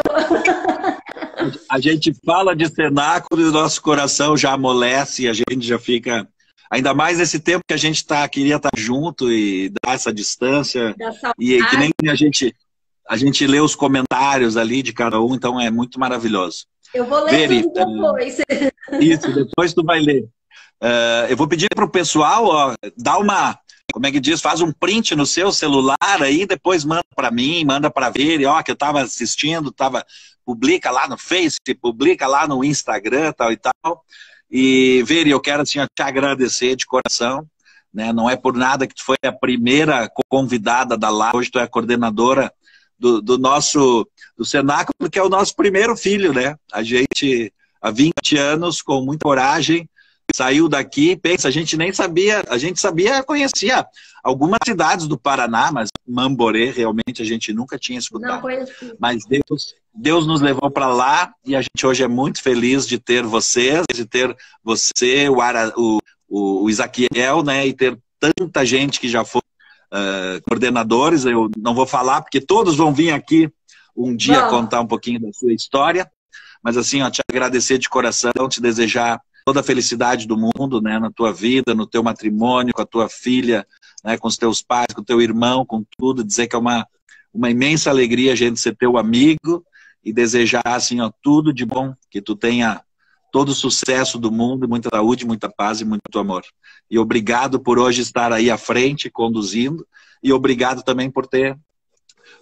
A gente fala de Cenáculo e o nosso coração já amolece e a gente já fica... Ainda mais nesse tempo que a gente queria estar junto e dar essa distância. E que nem a gente lê os comentários ali de cada um, então é muito maravilhoso. Eu vou ler tudo depois. Isso, depois tu vai ler. Eu vou pedir para o pessoal, ó, dar uma... Como é que diz? Faz um print no seu celular aí, depois manda para mim, manda para ver, ó, que eu estava assistindo, publica lá no Face, publica lá no Instagram, tal e tal. E, Veri, eu quero assim, te agradecer de coração, né? Não é por nada que tu foi a primeira convidada da live, hoje tu é a coordenadora do Cenáculo, que é o nosso primeiro filho, né? A gente, há 20 anos, com muita coragem, saiu daqui, pensa, a gente nem sabia, conhecia algumas cidades do Paraná, mas Mamborê realmente a gente nunca tinha escutado. Não conheci. Mas Deus nos levou para lá e a gente hoje é muito feliz de ter vocês, de ter você, o Isaquiel, né, e ter tanta gente que já foi coordenadores. Eu não vou falar porque todos vão vir aqui um dia contar um pouquinho da sua história, mas assim, ó, te agradecer de coração, te desejar toda a felicidade do mundo, né, na tua vida, no teu matrimônio, com a tua filha, né, com os teus pais, com o teu irmão, com tudo, dizer que é uma imensa alegria a gente ser teu amigo e desejar, assim, ó, tudo de bom, que tu tenha todo o sucesso do mundo, muita saúde, muita paz e muito amor. E obrigado por hoje estar aí à frente, conduzindo, e obrigado também por ter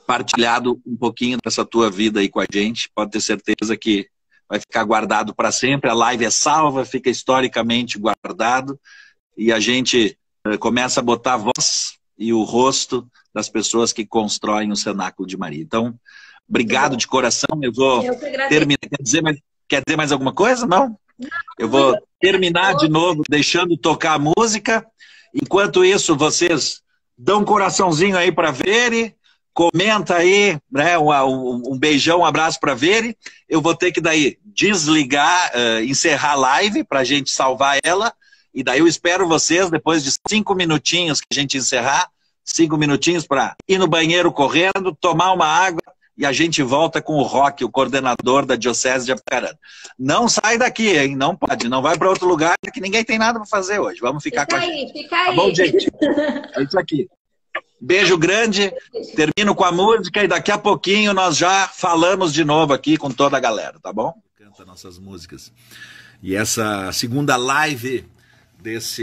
partilhado um pouquinho dessa tua vida aí com a gente. Pode ter certeza que vai ficar guardado para sempre, a live é salva, fica historicamente guardado, e a gente começa a botar a voz e o rosto das pessoas que constroem o Cenáculo de Maria. Então, obrigado de coração, eu vou terminar. Quer dizer mais alguma coisa? Não? Eu vou terminar de novo, deixando tocar a música. Enquanto isso, vocês dão um coraçãozinho aí para Veri, comenta aí, né, um beijão, um abraço para Veri. Eu vou ter que daí desligar, encerrar a live para a gente salvar ela. E daí eu espero vocês, depois de 5 minutinhos que a gente encerrar, 5 minutinhos para ir no banheiro correndo, tomar uma água e a gente volta com o Roque, o coordenador da Diocese de Apucarana. Não sai daqui, hein? Não pode, não vai para outro lugar que ninguém tem nada para fazer hoje. Vamos ficar com a gente. Fica aí. Tá bom, gente? É isso aqui. Beijo grande, termino com a música e daqui a pouquinho nós já falamos de novo aqui com toda a galera, tá bom? Canta nossas músicas. E essa segunda live dessa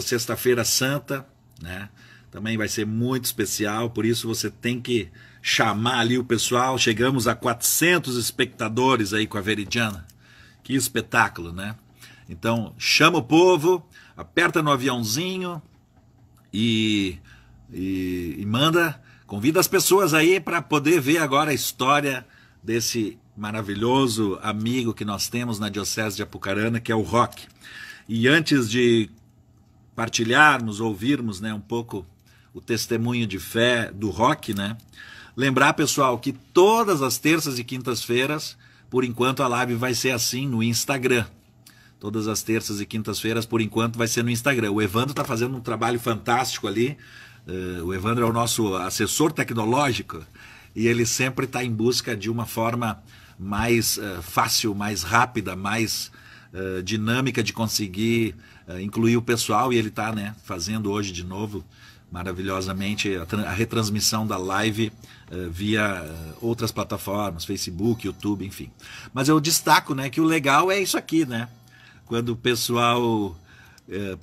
Sexta-feira Santa, né, também vai ser muito especial, por isso você tem que chamar ali o pessoal. Chegamos a 400 espectadores aí com a Veridiana. Que espetáculo, né? Então, chama o povo, aperta no aviãozinho e convida as pessoas aí para poder ver agora a história desse maravilhoso amigo que nós temos na Diocese de Apucarana, que é o Roque. E antes de partilharmos, ouvirmos, né, um pouco o testemunho de fé do Roque, né, lembrar, pessoal, que todas as terças e quintas-feiras, por enquanto a live vai ser assim no Instagram. Todas as terças e quintas-feiras, por enquanto, vai ser no Instagram. O Evandro está fazendo um trabalho fantástico ali. O Evandro é o nosso assessor tecnológico e ele sempre está em busca de uma forma mais fácil, mais rápida, mais dinâmica de conseguir incluir o pessoal. E ele está, né, fazendo hoje de novo, maravilhosamente, a retransmissão da live via outras plataformas, Facebook, YouTube, enfim. Mas eu destaco, né, que o legal é isso aqui, né? Quando o pessoal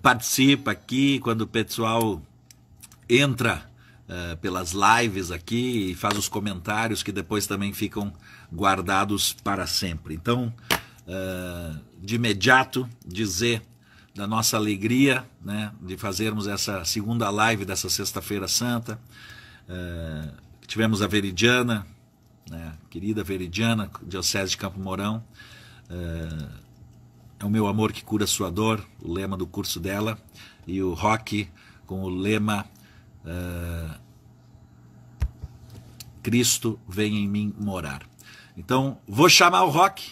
participa aqui, quando o pessoal entra pelas lives aqui e faz os comentários que depois também ficam guardados para sempre. Então, de imediato, dizer da nossa alegria, né, de fazermos essa segunda live dessa Sexta-feira Santa. Tivemos a Veridiana, né, querida Veridiana, Diocese de Campo Mourão. É o meu amor que cura sua dor, o lema do curso dela, e o Roque com o lema Cristo vem em mim morar. Então, vou chamar o Roque.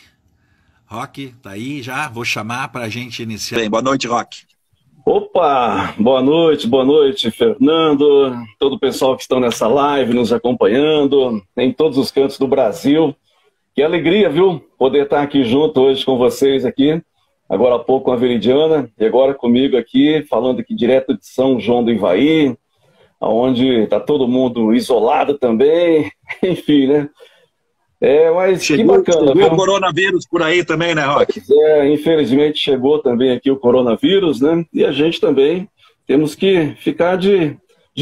Roque, tá aí já, vou chamar para a gente iniciar. Bem, boa noite, Roque. Opa, boa noite, Fernando, todo o pessoal que estão nessa live nos acompanhando, em todos os cantos do Brasil. Que alegria, viu, poder estar aqui junto hoje com vocês aqui. Agora há pouco com a Veridiana e agora comigo aqui, falando aqui direto de São João do Ivaí, onde está todo mundo isolado também, enfim, né? Mas chegou, que bacana. Chegou o coronavírus por aí também, né, Roque? Infelizmente chegou também aqui o coronavírus, né? E a gente também temos que ficar de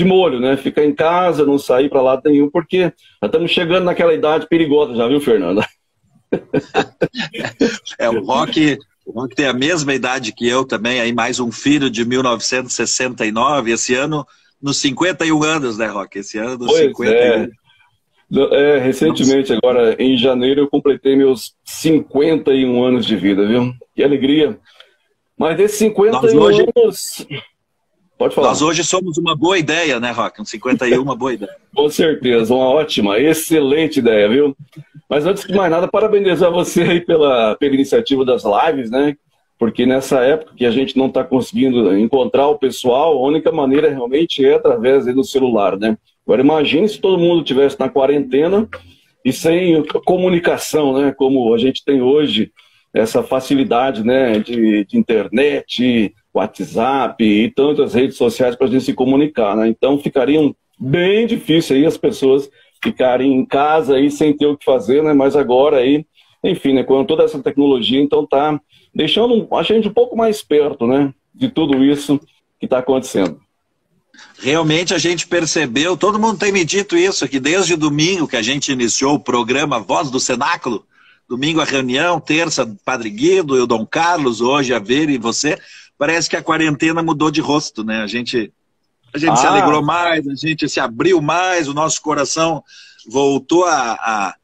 molho, né? Ficar em casa, não sair para lado nenhum, porque já estamos chegando naquela idade perigosa, já viu, Fernando? O Roque tem a mesma idade que eu também, aí mais um filho de 1969, esse ano nos 51 anos, né, Roque? Esse ano nos 51. Recentemente, agora em janeiro, eu completei meus 51 anos de vida, viu? Que alegria. Mas desses 51 anos... Pode falar. Nós hoje somos uma boa ideia, né, Roque? Um 51, uma boa ideia. Com certeza, uma ótima, excelente ideia, viu? Mas antes de mais nada, parabenizar você aí pela iniciativa das lives, né? Porque nessa época que a gente não está conseguindo encontrar o pessoal, a única maneira realmente é através do celular, né? Agora imagine se todo mundo estivesse na quarentena e sem comunicação, né? Como a gente tem hoje, essa facilidade, né? De internet, WhatsApp e tantas redes sociais para a gente se comunicar, né? Então ficariam bem difícil aí as pessoas ficarem em casa aí sem ter o que fazer, né? Mas agora aí, enfim, né? Com toda essa tecnologia, então tá deixando a gente um pouco mais perto, né? De tudo isso que está acontecendo. Realmente a gente percebeu, todo mundo tem me dito isso, que desde domingo que a gente iniciou o programa Voz do Cenáculo, domingo a reunião, terça Padre Guido, eu Dom Carlos, hoje a Vera e você, parece que a quarentena mudou de rosto, né? A gente se alegrou mais, a gente se abriu mais, o nosso coração voltou a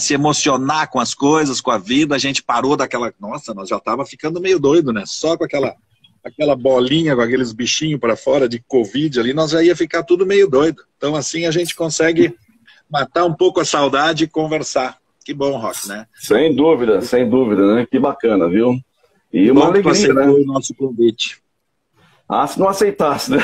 se emocionar com as coisas, com a vida, a gente parou daquela... Nossa, nós já estava ficando meio doido, né? Só com aquela bolinha, com aqueles bichinhos para fora de Covid ali, nós já ia ficar tudo meio doido. Então assim a gente consegue matar um pouco a saudade e conversar. Que bom, Roque, né? Sem dúvida, né? Que bacana, viu? E uma alegria, né? O nosso convite. Se não aceitasse, né?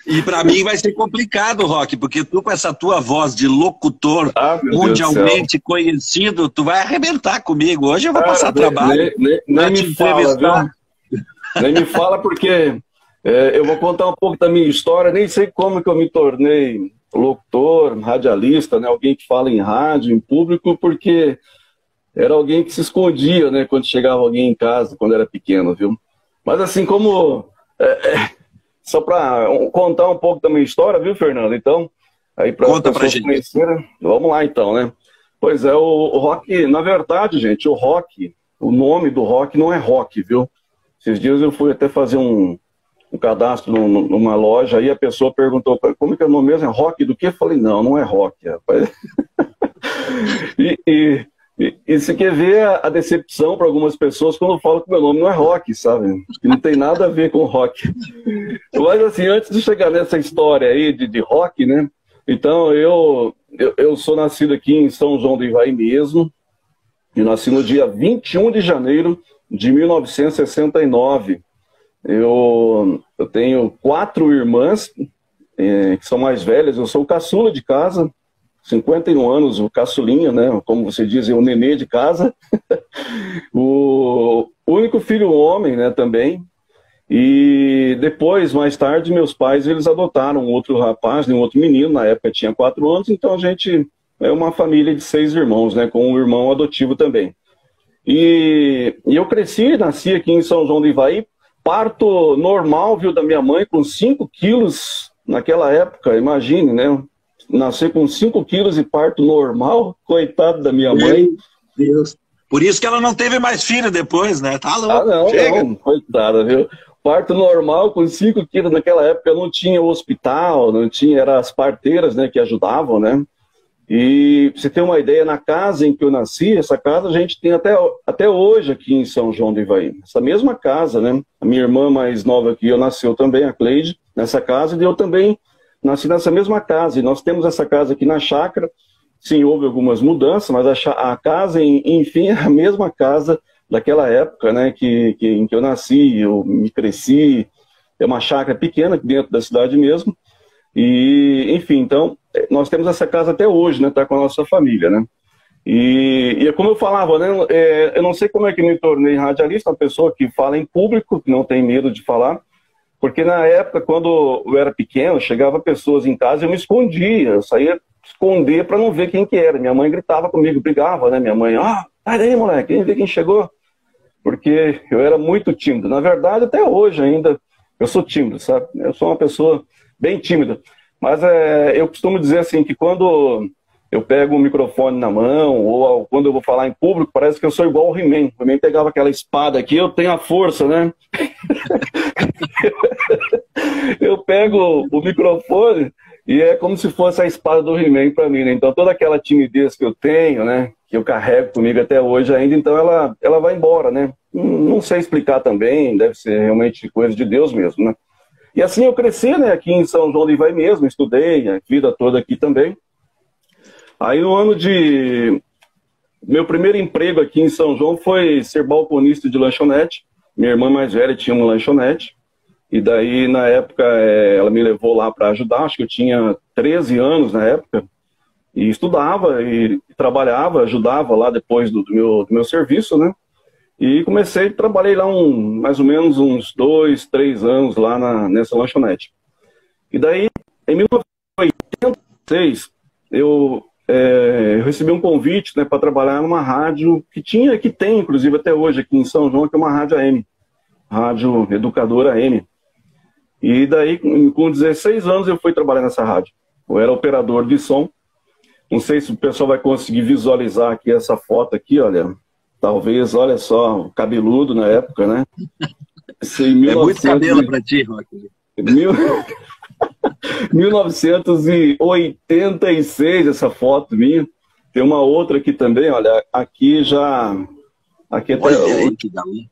E para mim vai ser complicado, Roque, porque tu com essa tua voz de locutor mundialmente conhecido, tu vai arrebentar comigo. Hoje eu vou passar trabalho. Nem me fala, viu? Nem me fala porque eu vou contar um pouco da minha história. Nem sei como que eu me tornei locutor, radialista, né? Alguém que fala em rádio, em público, porque era alguém que se escondia, né? Quando chegava alguém em casa, quando era pequeno, viu? Mas assim, como... só para contar um pouco da minha história, viu, Fernando? Então, aí para as pessoas conhecerem, vamos lá então, né? Pois é, o Roque, na verdade, gente, o Roque, o nome do Roque não é Roque, viu? Esses dias eu fui até fazer um cadastro numa loja, aí a pessoa perguntou, como é que é o nome mesmo? É Roque do quê? Eu falei, não é Roque, rapaz. E você quer ver a decepção para algumas pessoas quando eu falo que meu nome não é Rock, sabe? Que não tem nada a ver com rock. Mas assim, antes de chegar nessa história aí de rock, né? Então, eu sou nascido aqui em São João do Ivaí mesmo. E nasci no dia 21 de janeiro de 1969. Eu tenho 4 irmãs que são mais velhas. Eu sou o caçula de casa, 51 anos, o caçulinha, né? Como você diz, o nenê de casa. O único filho homem, né, também. E depois, mais tarde, meus pais, eles adotaram um outro rapaz, um outro menino, na época tinha 4 anos, então a gente é uma família de 6 irmãos, né, com um irmão adotivo também. E eu cresci, nasci aqui em São João do Ivaí, parto normal, viu, da minha mãe, com 5 quilos naquela época, imagine, né, nascer com 5 quilos e parto normal, coitado da minha mãe. Meu Deus. Por isso que ela não teve mais filho depois, né? Tá louco. Ah, não, coitada, viu? Parto normal com 5 quilos naquela época, não tinha hospital, não tinha, eram as parteiras, né, que ajudavam, né? E pra você ter uma ideia, na casa em que eu nasci, essa casa a gente tem até hoje aqui em São João do Ivaí. Essa mesma casa, né? A minha irmã mais nova que eu nasceu também, a Cleide, nessa casa, e eu também nasci nessa mesma casa. E nós temos essa casa aqui na chácara. Sim, houve algumas mudanças, mas a casa, enfim, é a mesma casa daquela época, né, em que eu nasci, eu me cresci. É uma chácara pequena dentro da cidade mesmo. E, enfim, então, nós temos essa casa até hoje, né, tá com a nossa família, né. E como eu falava, né, eu não sei como é que me tornei radialista, uma pessoa que fala em público, que não tem medo de falar, porque na época, quando eu era pequeno, chegava pessoas em casa e eu me escondia, eu saía esconder para não ver quem que era. Minha mãe gritava comigo, brigava, né, minha mãe, sai daí, moleque, vem ver quem chegou. Porque eu era muito tímido. Na verdade, até hoje ainda, eu sou tímido, sabe? Eu sou uma pessoa bem tímida. Mas eu costumo dizer assim, que quando eu pego um microfone na mão, ou quando eu vou falar em público, parece que eu sou igual o He-Man. O He-Man pegava aquela espada aqui, eu tenho a força, né? Eu pego o microfone e é como se fosse a espada do He-Man para mim, né? Então toda aquela timidez que eu tenho, né, que eu carrego comigo até hoje ainda, então ela vai embora, né? Não sei explicar também, deve ser realmente coisa de Deus mesmo, né? E assim eu cresci, né, aqui em São João do Ivaí mesmo, estudei a vida toda aqui também. Aí no ano de... Meu primeiro emprego aqui em São João foi ser balconista de lanchonete. Minha irmã mais velha tinha uma lanchonete. E daí, na época, ela me levou lá para ajudar. Acho que eu tinha 13 anos na época. E estudava e trabalhava, ajudava lá depois do meu serviço, né? E trabalhei lá mais ou menos uns 2, 3 anos lá nessa lanchonete. E daí, em 1986, eu recebi um convite, né, para trabalhar numa rádio que tem, inclusive, até hoje aqui em São João, que é uma rádio AM, Rádio Educadora AM. E daí, com 16 anos, eu fui trabalhar nessa rádio. Eu era operador de som. Não sei se o pessoal vai conseguir visualizar aqui essa foto aqui, olha. Talvez, olha só, cabeludo na época, né? É muito cabelo para ti, Rock. 1986, essa foto minha. Tem uma outra aqui também, olha. Aqui já... Aqui até, olha, que da minha.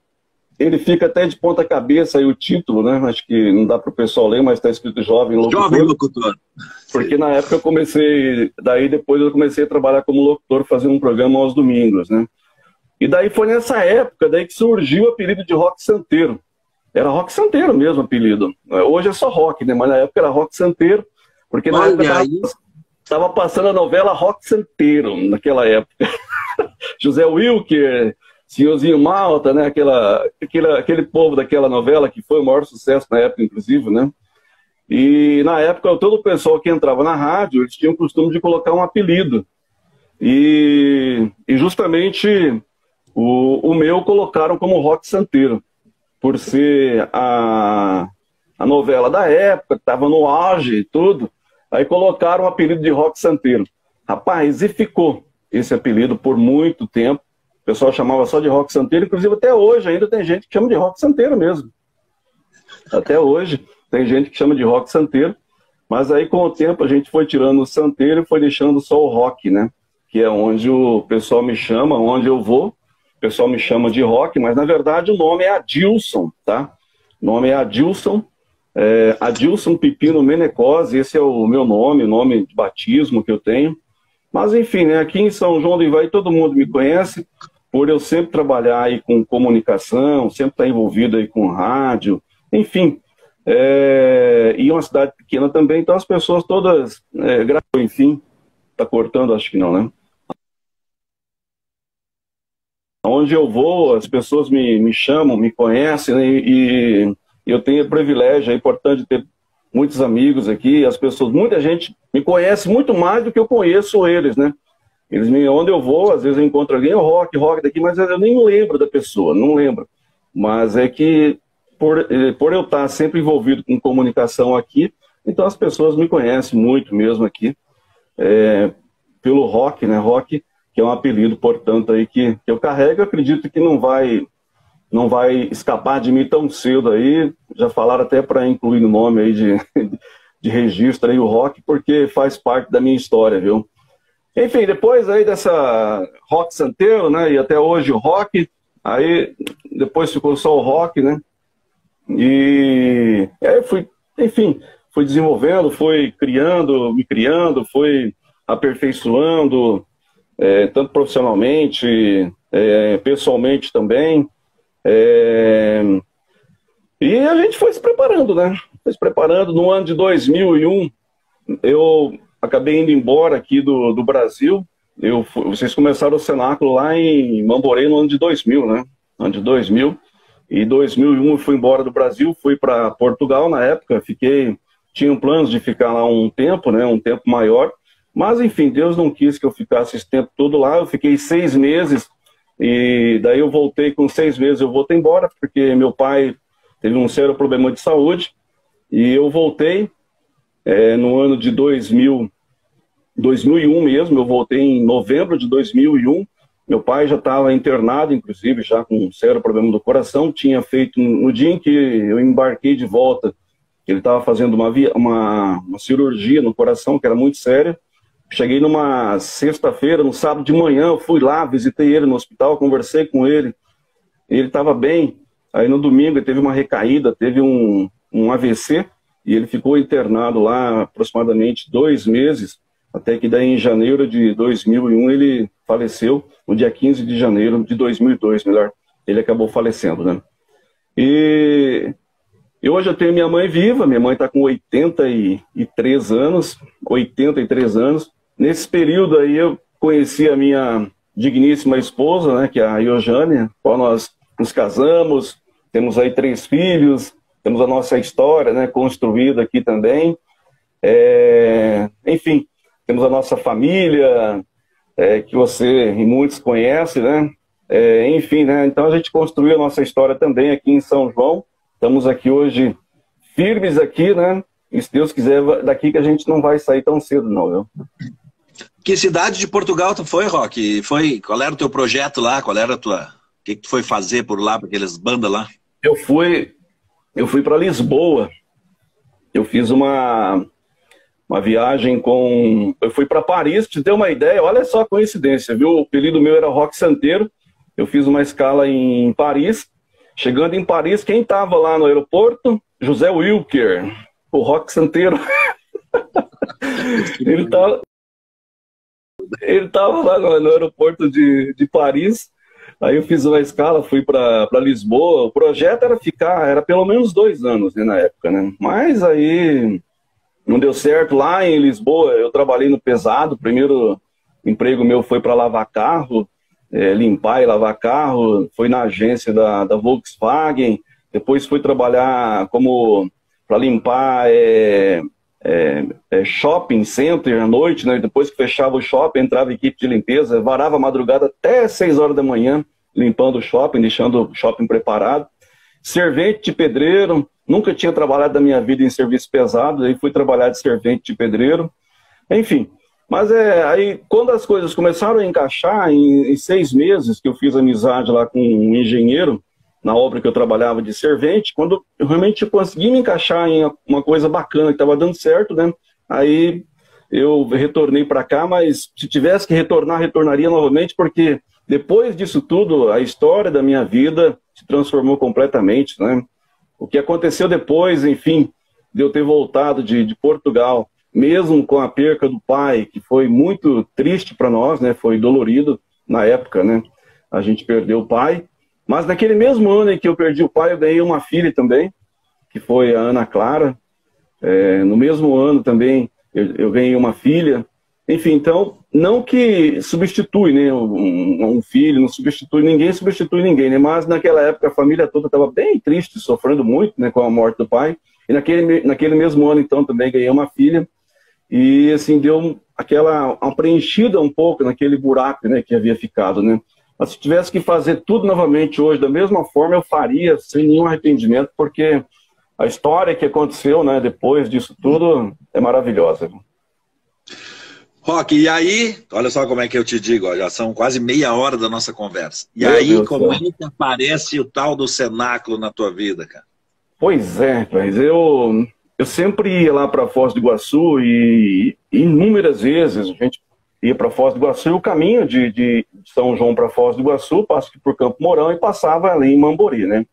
Ele fica até de ponta cabeça aí o título, né? Acho que não dá para o pessoal ler, mas está escrito Jovem Locutor. Jovem Locutor. Porque na época eu comecei... Daí depois eu comecei a trabalhar como locutor, fazendo um programa aos domingos, né? E daí foi nessa época daí que surgiu o apelido de Rock Santeiro. Era Rock Santeiro mesmo o apelido. Hoje é só Rock, né? Mas na época era Rock Santeiro, porque na época estava passando a novela Rock Santeiro, naquela época. José Wilker, Senhorzinho Malta, né? Aquele povo daquela novela que foi o maior sucesso na época, inclusive, né? E na época todo o pessoal que entrava na rádio, eles tinham o costume de colocar um apelido. E justamente... O meu colocaram como Rock Santeiro, por ser a novela da época, estava no auge e tudo, aí colocaram o apelido de Rock Santeiro. Rapaz, e ficou esse apelido por muito tempo, o pessoal chamava só de Rock Santeiro, inclusive até hoje ainda tem gente que chama de Rock Santeiro mesmo. Até hoje tem gente que chama de Rock Santeiro, mas aí com o tempo a gente foi tirando o Santeiro e foi deixando só o Rock, né? que é onde o pessoal me chama, onde eu vou. O pessoal me chama de Rock, mas na verdade o nome é Adilson, tá? O nome é Adilson, Adilson Pepino Menecose, esse é o meu nome, o nome de batismo que eu tenho. Mas enfim, né, aqui em São João do Ivaí todo mundo me conhece, por eu sempre trabalhar aí com comunicação, sempre estar envolvido aí com rádio, enfim. E uma cidade pequena também, então as pessoas todas, enfim, tá cortando, acho que não, né? Onde eu vou, as pessoas me chamam, me conhecem, né? E eu tenho o privilégio, é importante ter muitos amigos aqui, as pessoas, muita gente me conhece muito mais do que eu conheço eles, né? Onde eu vou, às vezes eu encontro alguém, Rock daqui, mas eu nem lembro da pessoa, não lembro. Mas é que, por eu estar sempre envolvido com comunicação aqui, então as pessoas me conhecem muito mesmo aqui, pelo Rock, né? Rock, que é um apelido, portanto, aí que eu carrego, eu acredito que não vai escapar de mim tão cedo aí. Já falaram até para incluir no nome aí de registro aí o Rock, porque faz parte da minha história, viu? Enfim, depois aí dessa Rock Santeiro, né, e até hoje o Rock, aí depois ficou só o Rock, né, e aí fui desenvolvendo, fui me criando, fui aperfeiçoando, tanto profissionalmente, pessoalmente também, e a gente foi se preparando, né, no ano de 2001, eu acabei indo embora aqui do Brasil. Vocês começaram o cenáculo lá em Mamborê no ano de 2000, né? Ano de 2000. E em 2001 eu fui embora do Brasil, fui para Portugal na época. Tinha planos de ficar lá um tempo, né? Um tempo maior. Mas, enfim, Deus não quis que eu ficasse esse tempo todo lá. Eu fiquei 6 meses. E daí eu voltei com 6 meses. Eu voltei embora, porque meu pai teve um sério problema de saúde. E eu voltei. No ano de 2001 mesmo, eu voltei em novembro de 2001, meu pai já estava internado, inclusive, já com um sério problema do coração, tinha feito, no dia em que eu embarquei de volta, ele estava fazendo uma cirurgia no coração, que era muito séria, cheguei numa sexta-feira, no sábado de manhã, eu fui lá, visitei ele no hospital, conversei com ele estava bem, aí no domingo ele teve uma recaída, teve um AVC, e ele ficou internado lá aproximadamente 2 meses, até que daí em janeiro de 2001 ele faleceu, no dia 15 de janeiro de 2002, melhor, ele acabou falecendo, né? E hoje eu tenho minha mãe viva, minha mãe está com 83 anos, nesse período aí eu conheci a minha digníssima esposa, né, que é a Iojane, com a qual nós nos casamos, temos aí 3 filhos, temos a nossa história, né, construída aqui também. Enfim, temos a nossa família, que você e muitos conhecem, né? Enfim, né? Então a gente construiu a nossa história também aqui em São João. Estamos aqui hoje firmes aqui, né? E se Deus quiser, daqui que a gente não vai sair tão cedo, não, viu? Que cidade de Portugal tu foi, Rock? Qual era o teu projeto lá? Qual era a tua... O que tu foi fazer por lá, por aquelas bandas lá? Eu fui para Lisboa. Eu fiz uma viagem eu fui para Paris, pra você ter uma ideia, olha só a coincidência, viu? O apelido meu era Rock Santeiro. Eu fiz uma escala em Paris. Chegando em Paris, quem estava lá no aeroporto? José Wilker, o Rock Santeiro. Ele estava lá no aeroporto de Paris. Aí eu fiz uma escala, fui para Lisboa. O projeto era pelo menos 2 anos, né, na época, né? Mas aí não deu certo. Lá em Lisboa eu trabalhei no pesado. O primeiro emprego meu foi para lavar carro, limpar e lavar carro. Foi na agência da Volkswagen. Depois fui trabalhar para limpar shopping center à noite, né? Depois que fechava o shopping, entrava a equipe de limpeza, varava a madrugada até 6 horas da manhã, limpando o shopping, deixando o shopping preparado. Servente de pedreiro, nunca tinha trabalhado na minha vida em serviço pesado, aí fui trabalhar de servente de pedreiro. Enfim, mas aí quando as coisas começaram a encaixar, em 6 meses que eu fiz amizade lá com um engenheiro, na obra que eu trabalhava de servente, quando eu realmente consegui me encaixar em uma coisa bacana, que estava dando certo, né? Aí eu retornei para cá, mas se tivesse que retornar, retornaria novamente, porque depois disso tudo, a história da minha vida se transformou completamente, né? O que aconteceu depois, enfim, de eu ter voltado de Portugal, mesmo com a perca do pai, que foi muito triste para nós, né? Foi dolorido na época, né? A gente perdeu o pai. Mas naquele mesmo ano em que eu perdi o pai, eu ganhei uma filha também, que foi a Ana Clara. No mesmo ano também, eu ganhei uma filha. Enfim, então, não que substitui, né? Um filho, não substitui ninguém, né? Mas naquela época a família toda estava bem triste, sofrendo muito, né, com a morte do pai. E naquele mesmo ano, então, também ganhei uma filha. E, assim, deu uma preenchida um pouco naquele buraco, né, que havia ficado, né? Mas se tivesse que fazer tudo novamente hoje, da mesma forma, eu faria sem nenhum arrependimento, porque a história que aconteceu, né, depois disso tudo é maravilhosa. Roque, e aí, olha só como é que eu te digo, ó, já são quase meia hora da nossa conversa. E Meu aí, Deus como céu. é que aparece o tal do cenáculo na tua vida, cara? Pois é, mas eu sempre ia lá para Foz do Iguaçu e inúmeras vezes a gente ia para Foz do Iguaçu e o caminho de São João para Foz do Iguaçu passa por Campo Mourão e passava ali em Mamborê, né?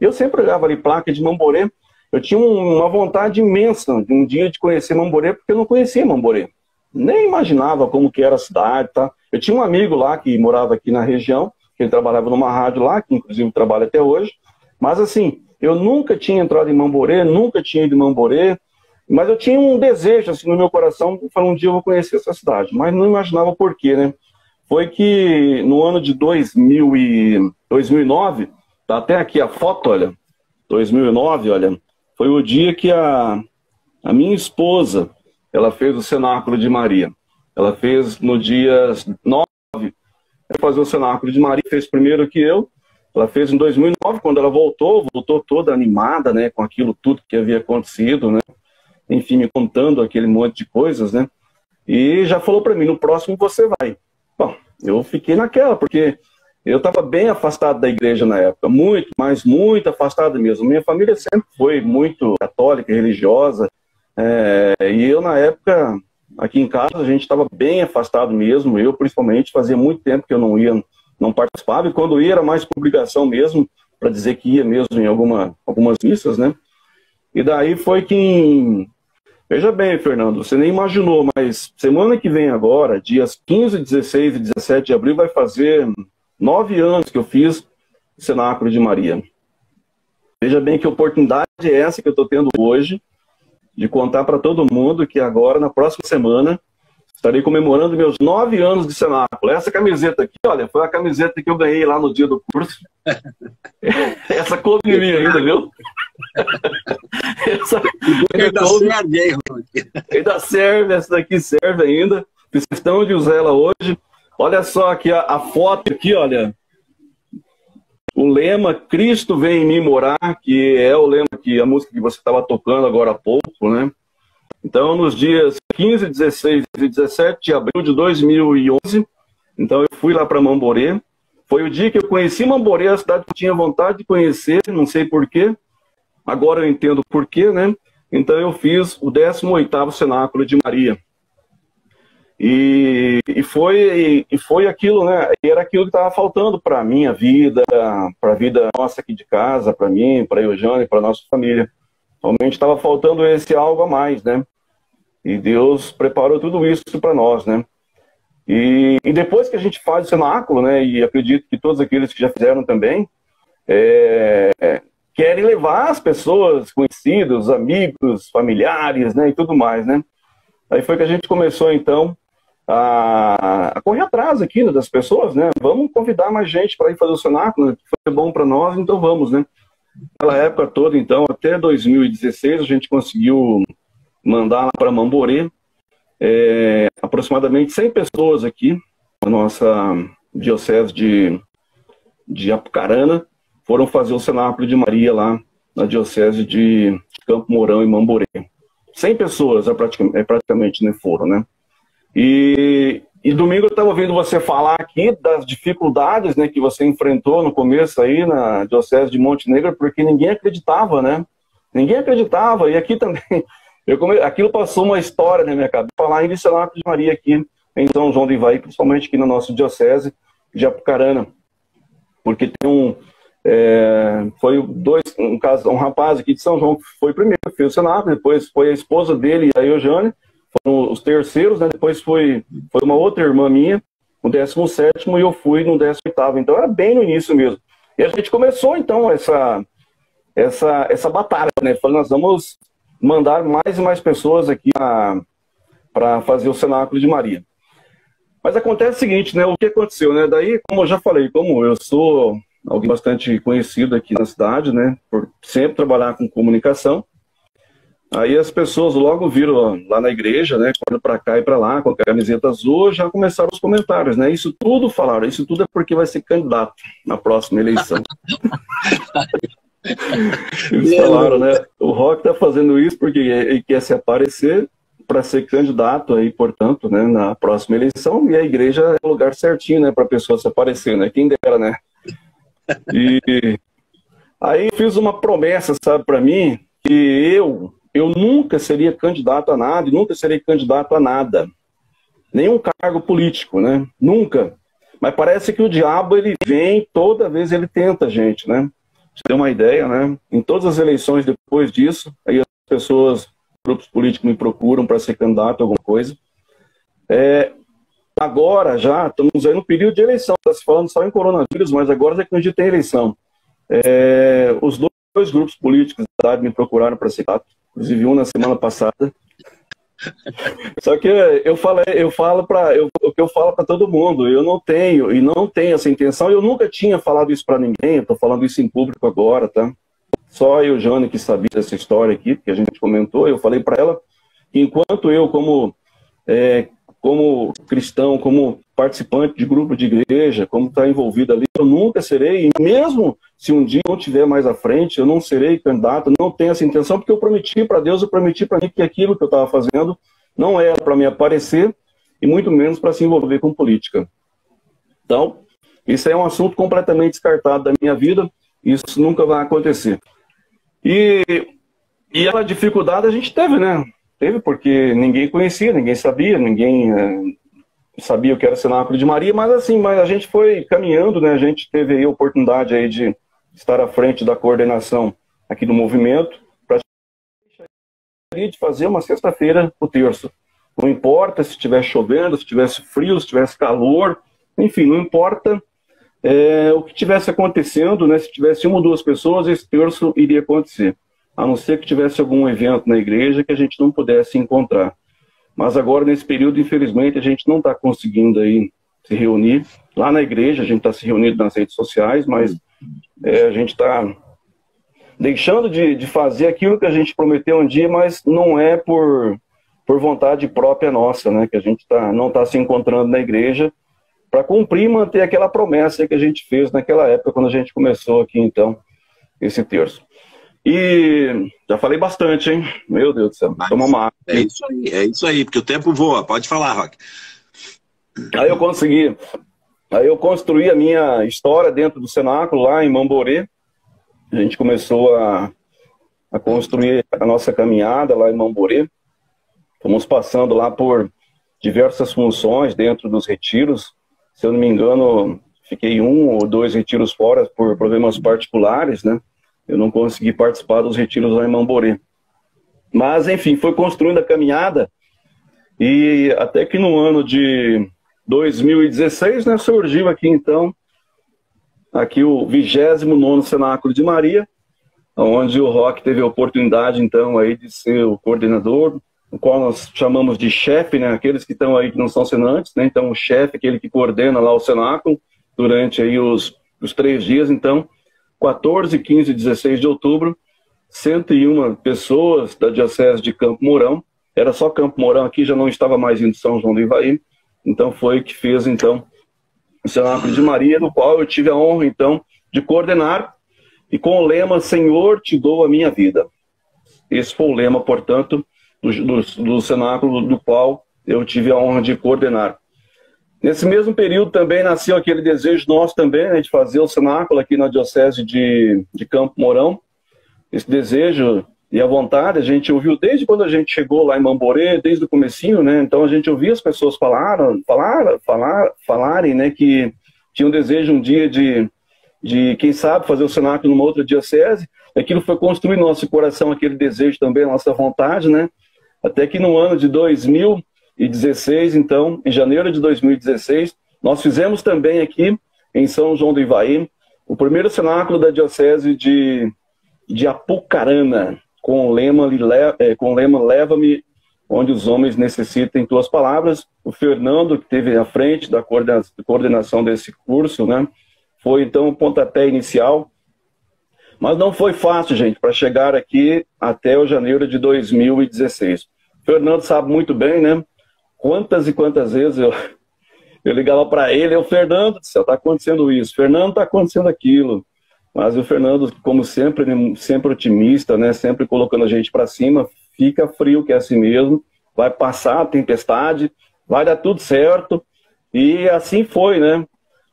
E eu sempre olhava ali placa de Mamborê. Eu tinha uma vontade imensa de um dia de conhecer Mamborê, porque eu não conhecia Mamborê. Nem imaginava como que era a cidade, tá? Eu tinha um amigo lá que morava aqui na região, que ele trabalhava numa rádio lá, que inclusive trabalha até hoje. Mas assim, eu nunca tinha entrado em Mamborê, nunca tinha ido em Mamborê, mas eu tinha um desejo assim no meu coração de falar, um dia eu vou conhecer essa cidade, mas não imaginava por quê, né? Foi que no ano de 2009, tá até aqui a foto, olha, 2009, olha, foi o dia que a minha esposa, ela fez o Cenáculo de Maria. Ela fez no dia 9, fazer o Cenáculo de Maria, fez primeiro que eu. Ela fez em 2009, quando ela voltou toda animada, né, com aquilo tudo que havia acontecido, né? Enfim, me contando aquele monte de coisas, né? E já falou para mim, no próximo você vai. Bom, eu fiquei naquela, porque eu estava bem afastado da igreja na época, muito, mas muito afastado mesmo. Minha família sempre foi muito católica, religiosa, e eu na época, aqui em casa, a gente estava bem afastado mesmo, eu principalmente, fazia muito tempo que eu não participava, e quando ia era mais por obrigação mesmo, para dizer que ia mesmo em algumas missas, né? E daí foi que, veja bem, Fernando, você nem imaginou, mas semana que vem agora, dias 15, 16 e 17 de abril, vai fazer 9 anos que eu fiz o Cenáculo de Maria. Veja bem que oportunidade é essa que eu estou tendo hoje, de contar para todo mundo que agora, na próxima semana, estarei comemorando meus 9 anos de Cenáculo. Essa camiseta aqui, olha, foi a camiseta que eu ganhei lá no dia do curso. Essa coube em mim ainda, viu? Essa ainda serve, essa daqui serve ainda. Fiz questão de usar ela hoje. Olha só aqui a foto aqui, olha. O lema Cristo vem em mim morar, que é o lema que a música que você estava tocando agora há pouco, né? Então, nos dias 15, 16 e 17 de abril de 2011, então eu fui lá para Mamborê. Foi o dia que eu conheci Mamborê, a cidade que eu tinha vontade de conhecer, não sei porquê. Agora eu entendo porquê, né? Então eu fiz o 18º Cenáculo de Maria. E foi aquilo, né? Era aquilo que estava faltando para a minha vida, para a vida nossa aqui de casa, para mim, para a Eugênia, para a nossa família. Realmente estava faltando esse algo a mais, né? E Deus preparou tudo isso para nós, né? E depois que a gente faz o cenáculo, né? E acredito que todos aqueles que já fizeram também, querem levar as pessoas, conhecidos, amigos, familiares, né? E tudo mais, né? Aí foi que a gente começou, então, a correr atrás aqui, né, das pessoas, né? Vamos convidar mais gente para ir fazer o cenáculo, né? Foi bom para nós, então vamos, né? Naquela época toda, então, até 2016, a gente conseguiu mandar lá para Mamborê aproximadamente 100 pessoas aqui, na nossa diocese de Apucarana, foram fazer o Cenáculo de Maria lá na diocese de Campo Mourão e Mamborê. 100 pessoas praticamente né, foram, né? E domingo eu estava ouvindo você falar aqui das dificuldades, né, que você enfrentou no começo aí na diocese de Montenegro, porque ninguém acreditava, né? Ninguém acreditava. E aqui também, Aquilo passou uma história na minha cabeça, falar em Cenáculo de Maria aqui em São João do Ivaí, principalmente aqui na nossa diocese de Apucarana, porque tem um rapaz aqui de São João que foi primeiro, fez o cenáculo, depois foi a esposa dele, a Eugênia, foram os terceiros, né? Depois foi uma outra irmã minha, no 17º, e eu fui no 18º, então era bem no início mesmo. E a gente começou então essa batalha, né? Falei, nós vamos mandar mais e mais pessoas aqui para fazer o Cenáculo de Maria. Mas acontece o seguinte, né? O que aconteceu, né? Daí, como eu já falei, como eu sou alguém bastante conhecido aqui na cidade, né? Por sempre trabalhar com comunicação, aí as pessoas logo viram lá na igreja, né? Correndo para cá e para lá, com a camiseta azul, já começaram os comentários, né? Isso tudo falaram, isso tudo é porque vai ser candidato na próxima eleição. Eles falaram, né? O Rock tá fazendo isso porque ele quer se aparecer para ser candidato aí, portanto, né, na próxima eleição, e a igreja é o lugar certinho, né, para a pessoa se aparecer, né? Quem dera, né? E aí fiz uma promessa, sabe, para mim, que eu nunca seria candidato a nada, e nunca serei candidato a nada. Nenhum cargo político, né? Nunca. Mas parece que o diabo, ele vem, toda vez ele tenta a gente, né? Você tem uma ideia, né? Em todas as eleições depois disso, aí as pessoas, grupos políticos me procuram para ser candidato a alguma coisa. Agora já estamos aí no período de eleição, está se falando só em coronavírus, mas agora é que a gente tem eleição. Os dois grupos políticos da cidade me procuraram para ser candidato, inclusive um na semana passada. Só que eu falo para todo mundo, eu não tenho essa intenção, eu nunca tinha falado isso para ninguém, eu estou falando isso em público agora, tá? Só a Eugênia que sabia dessa história aqui, que a gente comentou, eu falei para ela que enquanto eu, como cristão, como participante de grupo de igreja, como está envolvido ali, eu nunca serei, e mesmo se um dia não estiver mais à frente, eu não serei candidato, não tenho essa intenção, porque eu prometi para Deus, eu prometi para mim que aquilo que eu estava fazendo não era para me aparecer, e muito menos para se envolver com política. Então, isso é um assunto completamente descartado da minha vida, isso nunca vai acontecer. E a dificuldade a gente teve, né? Teve porque ninguém conhecia, ninguém sabia, ninguém sabia o que era o Cenáculo de Maria, mas assim, a gente foi caminhando, né? A gente teve aí a oportunidade aí de estar à frente da coordenação aqui do movimento, para de fazer uma sexta-feira o terço. Não importa se estivesse chovendo, se estivesse frio, se estivesse calor, enfim, não importa o que estivesse acontecendo, né? Se tivesse uma ou duas pessoas, esse terço iria acontecer. A não ser que tivesse algum evento na igreja que a gente não pudesse encontrar. Mas agora, nesse período, infelizmente, a gente não está conseguindo aí se reunir. Lá na igreja, a gente está se reunindo nas redes sociais, mas a gente está deixando de fazer aquilo que a gente prometeu um dia, mas não é por vontade própria nossa, né? Que a gente não está se encontrando na igreja para cumprir e manter aquela promessa que a gente fez naquela época, quando a gente começou aqui, então, esse terço. E já falei bastante, hein? Meu Deus do céu. Toma uma água. É isso aí, porque o tempo voa. Pode falar, Rock. Aí eu construí a minha história dentro do cenáculo lá em Mamborê. A gente começou a construir a nossa caminhada lá em Mamborê. Fomos passando lá por diversas funções dentro dos retiros. Se eu não me engano, fiquei 1 ou 2 retiros fora por problemas particulares, né? Eu não consegui participar dos retiros lá em Mamborê. Mas, enfim, foi construindo a caminhada e até que no ano de 2016, né, surgiu aqui, então, aqui o 29º Cenáculo de Maria, onde o Rock teve a oportunidade, então, aí de ser o coordenador, o qual nós chamamos de chefe, né, aqueles que estão aí que não são senantes, né, então o chefe, aquele que coordena lá o cenáculo durante aí os 3 dias, então, 14, 15 e 16 de outubro, 101 pessoas da Diocese de Campo Mourão, era só Campo Mourão aqui, já não estava mais indo São João do Ivaí, então foi que fez, então, o Cenáculo de Maria, no qual eu tive a honra, então, de coordenar, e com o lema, Senhor, te dou a minha vida. Esse foi o lema, portanto, do cenáculo do qual eu tive a honra de coordenar. Nesse mesmo período também nasceu aquele desejo nosso também, né, de fazer o cenáculo aqui na Diocese de Campo Mourão. Esse desejo E a vontade a gente ouviu desde quando a gente chegou lá em Mamborê, desde o comecinho, né? Então a gente ouvia as pessoas falarem, né, que tinham desejo um dia de quem sabe, fazer o cenáculo numa outra diocese. Aquilo foi construir no nosso coração, aquele desejo também, a nossa vontade, né? Até que no ano de 2016, então, em janeiro de 2016, nós fizemos também aqui, em São João do Ivaí, o primeiro cenáculo da diocese de Apucarana, com o lema Leva-me onde os homens necessitem tuas palavras. O Fernando, que esteve à frente da coordenação desse curso, né? Foi então o pontapé inicial. Mas não foi fácil, gente, para chegar aqui até o janeiro de 2016. O Fernando sabe muito bem, né? Quantas e quantas vezes eu ligava para ele, Fernando, está acontecendo isso, Fernando, está acontecendo aquilo. Mas o Fernando, como sempre, sempre otimista, né? Sempre colocando a gente para cima, fica frio, que é assim mesmo, vai passar a tempestade, vai dar tudo certo. E assim foi, né?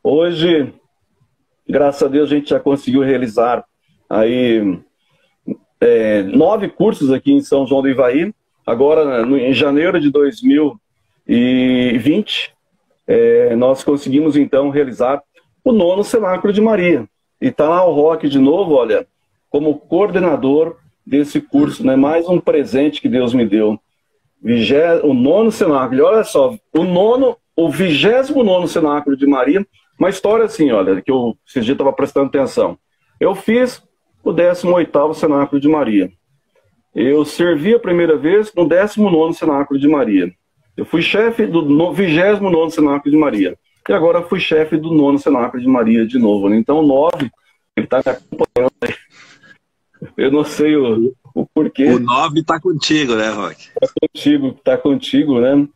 Hoje, graças a Deus, a gente já conseguiu realizar aí 9 cursos aqui em São João do Ivaí. Agora, em janeiro de 2020, nós conseguimos então realizar o 9º Cenáculo de Maria. E está lá o Roque de novo, olha, como coordenador desse curso, né? Mais um presente que Deus me deu. O 9º Cenáculo, olha só, o 29º Cenáculo de Maria. Uma história assim, olha, que eu esses dias estava prestando atenção. Eu fiz o 18º Cenáculo de Maria. Eu servi a primeira vez no 19º Cenáculo de Maria. Eu fui chefe do 29º Cenáculo de Maria. E agora fui chefe do 9º Cenáculo de Maria de novo, né? Então o 9, ele está me acompanhando aí. Eu não sei o porquê. O 9 está contigo, né, Roque? Está contigo, né?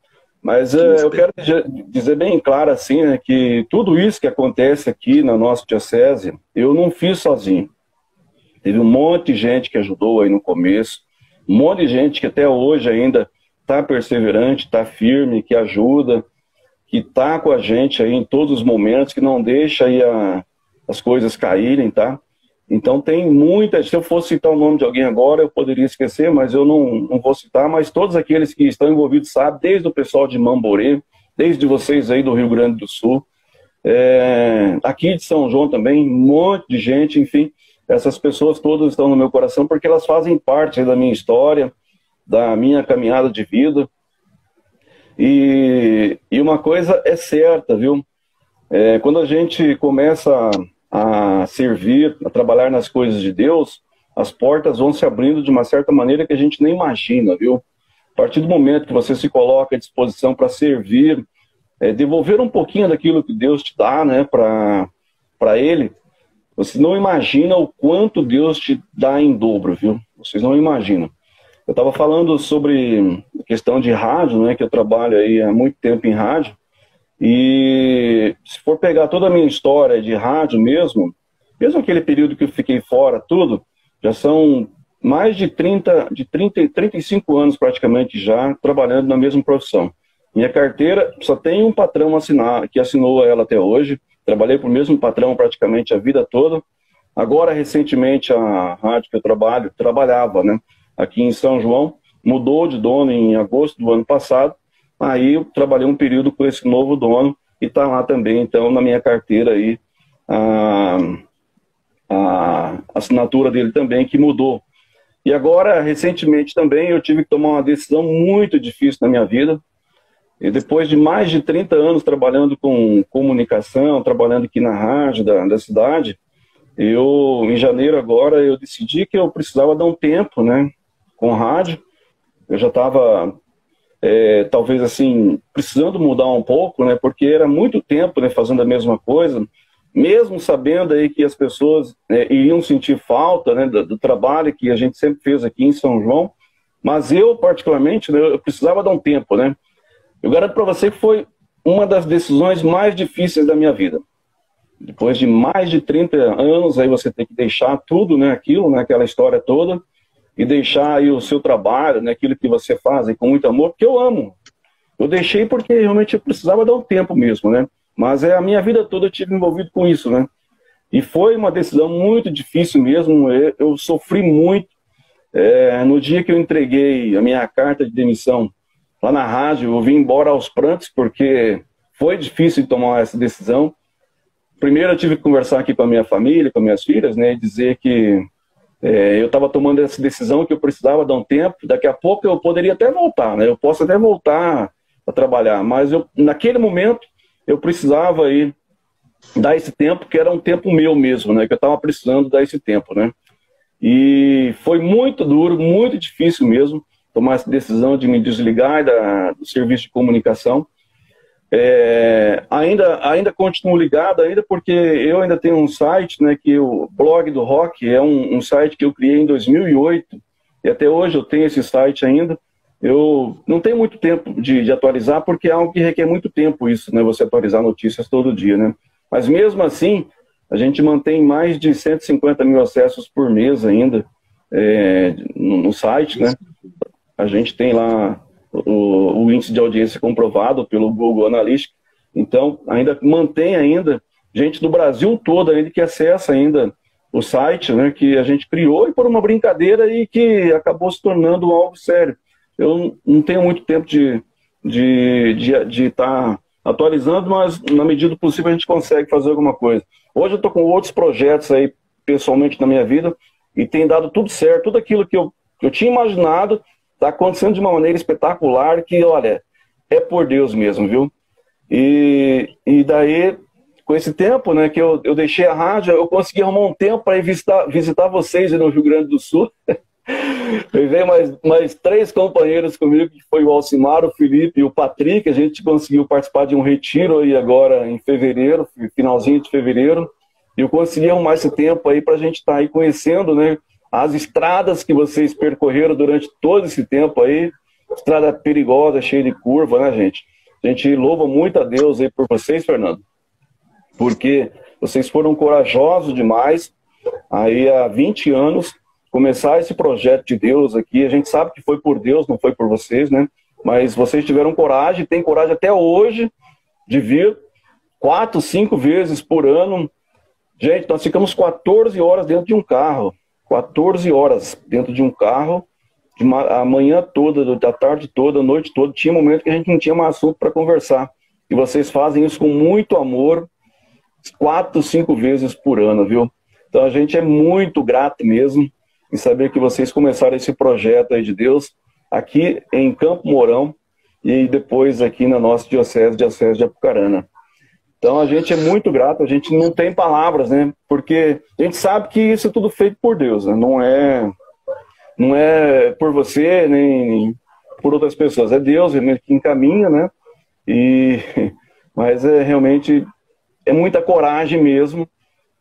Mas eu quero dizer bem claro assim, né, que tudo isso que acontece aqui na nossa diocese, eu não fiz sozinho. Teve um monte de gente que ajudou aí no começo, um monte de gente que até hoje ainda está perseverante, está firme, que ajuda, que está com a gente aí em todos os momentos, que não deixa aí as coisas caírem, tá? Então tem muita, se eu fosse citar o nome de alguém agora, eu poderia esquecer, mas eu não vou citar, mas todos aqueles que estão envolvidos sabem, desde o pessoal de Mamborê, desde vocês aí do Rio Grande do Sul, aqui de São João também, um monte de gente, enfim, essas pessoas todas estão no meu coração porque elas fazem parte da minha história, da minha caminhada de vida. E uma coisa é certa, viu? Quando a gente começa a servir, a trabalhar nas coisas de Deus, as portas vão se abrindo de uma certa maneira que a gente nem imagina, viu? A partir do momento que você se coloca à disposição para servir, devolver um pouquinho daquilo que Deus te dá, né, para Ele, você não imagina o quanto Deus te dá em dobro, viu? Vocês não imaginam. Eu estava falando sobre a questão de rádio, né, que eu trabalho aí há muito tempo em rádio, e se for pegar toda a minha história de rádio mesmo aquele período que eu fiquei fora, tudo, já são mais de 35 anos praticamente já trabalhando na mesma profissão. Minha carteira só tem um patrão que assinou ela até hoje, trabalhei para o mesmo patrão praticamente a vida toda. Agora, recentemente, a rádio que eu trabalhava, né, aqui em São João, mudou de dono em agosto do ano passado. Aí eu trabalhei um período com esse novo dono e está lá também, então, na minha carteira aí, a assinatura dele também, que mudou. E agora, recentemente também, eu tive que tomar uma decisão muito difícil na minha vida. E depois de mais de 30 anos trabalhando com comunicação, trabalhando aqui na rádio da cidade, em janeiro agora, eu decidi que eu precisava dar um tempo, né, com rádio. Eu já estava... talvez assim, precisando mudar um pouco, né, porque era muito tempo, né, fazendo a mesma coisa, mesmo sabendo aí que as pessoas iriam sentir falta, né, do trabalho que a gente sempre fez aqui em São João, mas eu particularmente, né, eu precisava dar um tempo, né. Eu garanto para você que foi uma das decisões mais difíceis da minha vida. Depois de mais de 30 anos, aí você tem que deixar tudo, né, aquilo, né, aquela história toda, e deixar aí o seu trabalho, né, aquilo que você faz aí com muito amor, porque eu amo. Eu deixei porque realmente eu precisava dar um tempo mesmo, né? Mas a minha vida toda eu tive envolvido com isso, né? E foi uma decisão muito difícil mesmo, eu sofri muito, No dia que eu entreguei a minha carta de demissão lá na rádio, eu vim embora aos prantos, porque foi difícil tomar essa decisão. Primeiro eu tive que conversar aqui com a minha família, com as minhas filhas, né, e dizer que eu estava tomando essa decisão, que eu precisava dar um tempo. Daqui a pouco eu poderia até voltar, né? Eu posso até voltar a trabalhar, mas naquele momento eu precisava aí dar esse tempo, que era um tempo meu mesmo, né? Que eu estava precisando dar esse tempo, né? E foi muito duro, muito difícil mesmo tomar essa decisão de me desligar do serviço de comunicação. Ainda continuo ligado, ainda porque eu ainda tenho um site, né, que o Blog do Rock é um site que eu criei em 2008, e até hoje eu tenho esse site ainda. Eu não tenho muito tempo de atualizar, porque é algo que requer muito tempo isso, né, você atualizar notícias todo dia, né? Mas mesmo assim, a gente mantém mais de 150 mil acessos por mês ainda no site, né? A gente tem lá o índice de audiência comprovado pelo Google Analytics. Então, ainda mantém gente do Brasil todo ainda que acessa ainda o site, né, que a gente criou, e por uma brincadeira e que acabou se tornando algo sério. Eu não tenho muito tempo de estar atualizando, mas na medida do possível a gente consegue fazer alguma coisa. Hoje eu estou com outros projetos aí, pessoalmente, na minha vida, e tem dado tudo certo. Tudo aquilo que eu tinha imaginado está acontecendo de uma maneira espetacular, que, olha, é por Deus mesmo, viu? E daí, com esse tempo, né, que eu deixei a rádio, eu consegui arrumar um tempo para ir visitar vocês no Rio Grande do Sul. Veio mais 3 companheiros comigo, que foi o Alcimar, o Felipe e o Patrick. A gente conseguiu participar de um retiro aí agora em fevereiro, finalzinho de fevereiro. E eu consegui arrumar esse tempo aí para a gente estar aí conhecendo, né, as estradas que vocês percorreram durante todo esse tempo aí. Estrada perigosa, cheia de curva, né, gente? A gente louva muito a Deus aí por vocês, Fernando, porque vocês foram corajosos demais aí há 20 anos começar esse projeto de Deus aqui. A gente sabe que foi por Deus, não foi por vocês, né? Mas vocês tiveram coragem, têm coragem até hoje de vir 4, 5 vezes por ano. Gente, nós ficamos 14 horas dentro de um carro. 14 horas dentro de um carro, a manhã toda, da tarde toda, a noite toda. Tinha momento que a gente não tinha mais assunto para conversar. E vocês fazem isso com muito amor, 4, 5 vezes por ano, viu? Então a gente é muito grato mesmo em saber que vocês começaram esse projeto aí de Deus aqui em Campo Mourão e depois aqui na nossa diocese de Apucarana. Então a gente é muito grato, a gente não tem palavras, né? Porque a gente sabe que isso é tudo feito por Deus, né? Não é por você, nem por outras pessoas. É Deus que encaminha, né? Mas realmente é muita coragem mesmo.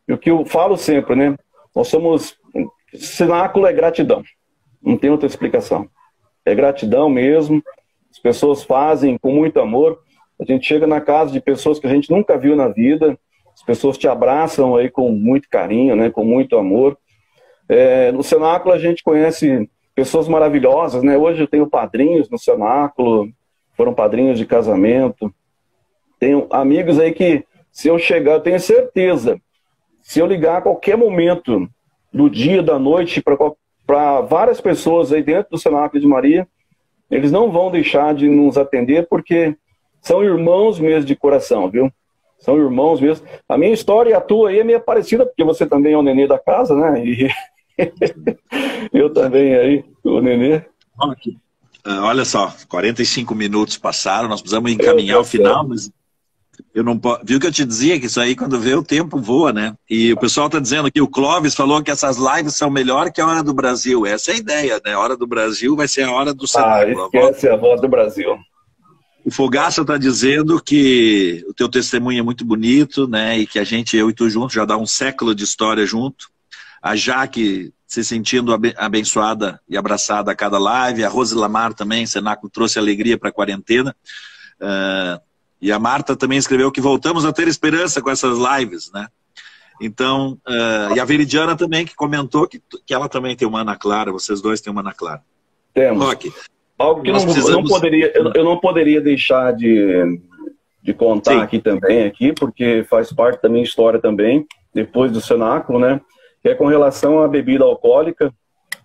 E o que eu falo sempre, né? Nós somos... Cenáculo é gratidão. Não tem outra explicação. É gratidão mesmo. As pessoas fazem com muito amor. A gente chega na casa de pessoas que a gente nunca viu na vida. As pessoas te abraçam aí com muito carinho, né? Com muito amor. No Cenáculo a gente conhece pessoas maravilhosas, né? Hoje eu tenho padrinhos no Cenáculo. Foram padrinhos de casamento. Tenho amigos aí que, se eu chegar, eu tenho certeza, se eu ligar a qualquer momento do dia, da noite, para várias pessoas aí dentro do Cenáculo de Maria, eles não vão deixar de nos atender, porque são irmãos mesmo de coração, viu? São irmãos mesmo. A minha história e a tua aí é meio parecida, porque você também é o nenê da casa, né? E eu também aí, o nenê. Olha só, 45 minutos passaram, nós precisamos encaminhar o final, mas eu não posso... Viu que eu te dizia que isso aí, quando vê, o tempo voa, né? E o pessoal está dizendo aqui, o Clóvis falou que essas lives são melhor que a Hora do Brasil. Essa é a ideia, né? A Hora do Brasil vai ser a Hora do Cenáculo. Esquece a voz do Brasil. O Fogaça está dizendo que o teu testemunho é muito bonito, né? E que a gente, eu e tu juntos, já dá um século de história junto. A Jaque se sentindo abençoada e abraçada a cada live. A Rose Lamar também, Cenáculo trouxe alegria para a quarentena. E a Marta também escreveu que voltamos a ter esperança com essas lives, né? Então, e a Veridiana também, que comentou que ela também tem uma Ana Clara, vocês dois têm uma Ana Clara. Temos. Roque, algo que eu não poderia deixar de contar. Sim. Aqui também, porque faz parte da minha história também, depois do Cenáculo, né? Que é com relação à bebida alcoólica.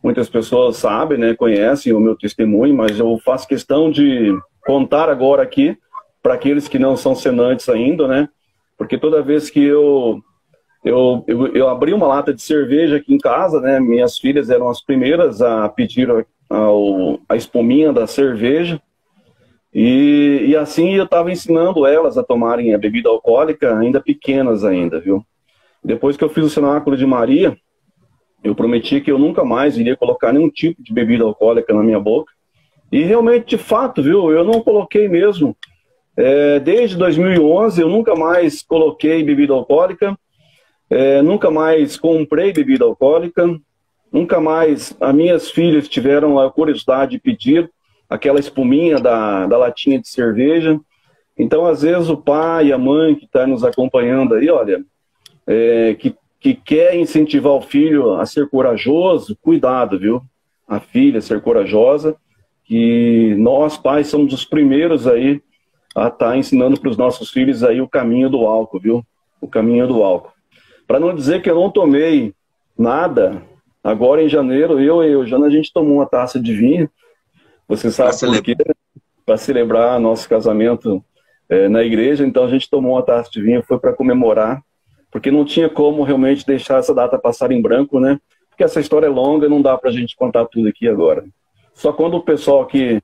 muitas pessoas sabem, né, conhecem o meu testemunho, mas eu faço questão de contar agora aqui para aqueles que não são senantes ainda, né? Porque toda vez que eu abri uma lata de cerveja aqui em casa, né? Minhas filhas eram as primeiras a pedir a espuminha da cerveja. E assim eu estava ensinando elas a tomarem a bebida alcoólica, ainda pequenas ainda, viu? Depois que eu fiz o cenáculo de Maria, eu prometi que eu nunca mais iria colocar nenhum tipo de bebida alcoólica na minha boca. E realmente, de fato, viu? Eu não coloquei mesmo. Desde 2011 eu nunca mais coloquei bebida alcoólica, nunca mais comprei bebida alcoólica, nunca mais as minhas filhas tiveram a curiosidade de pedir aquela espuminha da latinha de cerveja. Então, às vezes, o pai e a mãe que está nos acompanhando aí, olha, que quer incentivar o filho a ser corajoso, cuidado, viu? A filha a ser corajosa, que nós, pais, somos os primeiros aí a estar ensinando para os nossos filhos aí o caminho do álcool, viu? O caminho do álcool. Para não dizer que eu não tomei nada, agora em janeiro, eu e a Jana, a gente tomou uma taça de vinho. Você sabe por quê? Para celebrar nosso casamento na igreja. Então a gente tomou uma taça de vinho, foi para comemorar, porque não tinha como realmente deixar essa data passar em branco, né? Porque essa história é longa, não dá para a gente contar tudo aqui agora. Só quando o pessoal que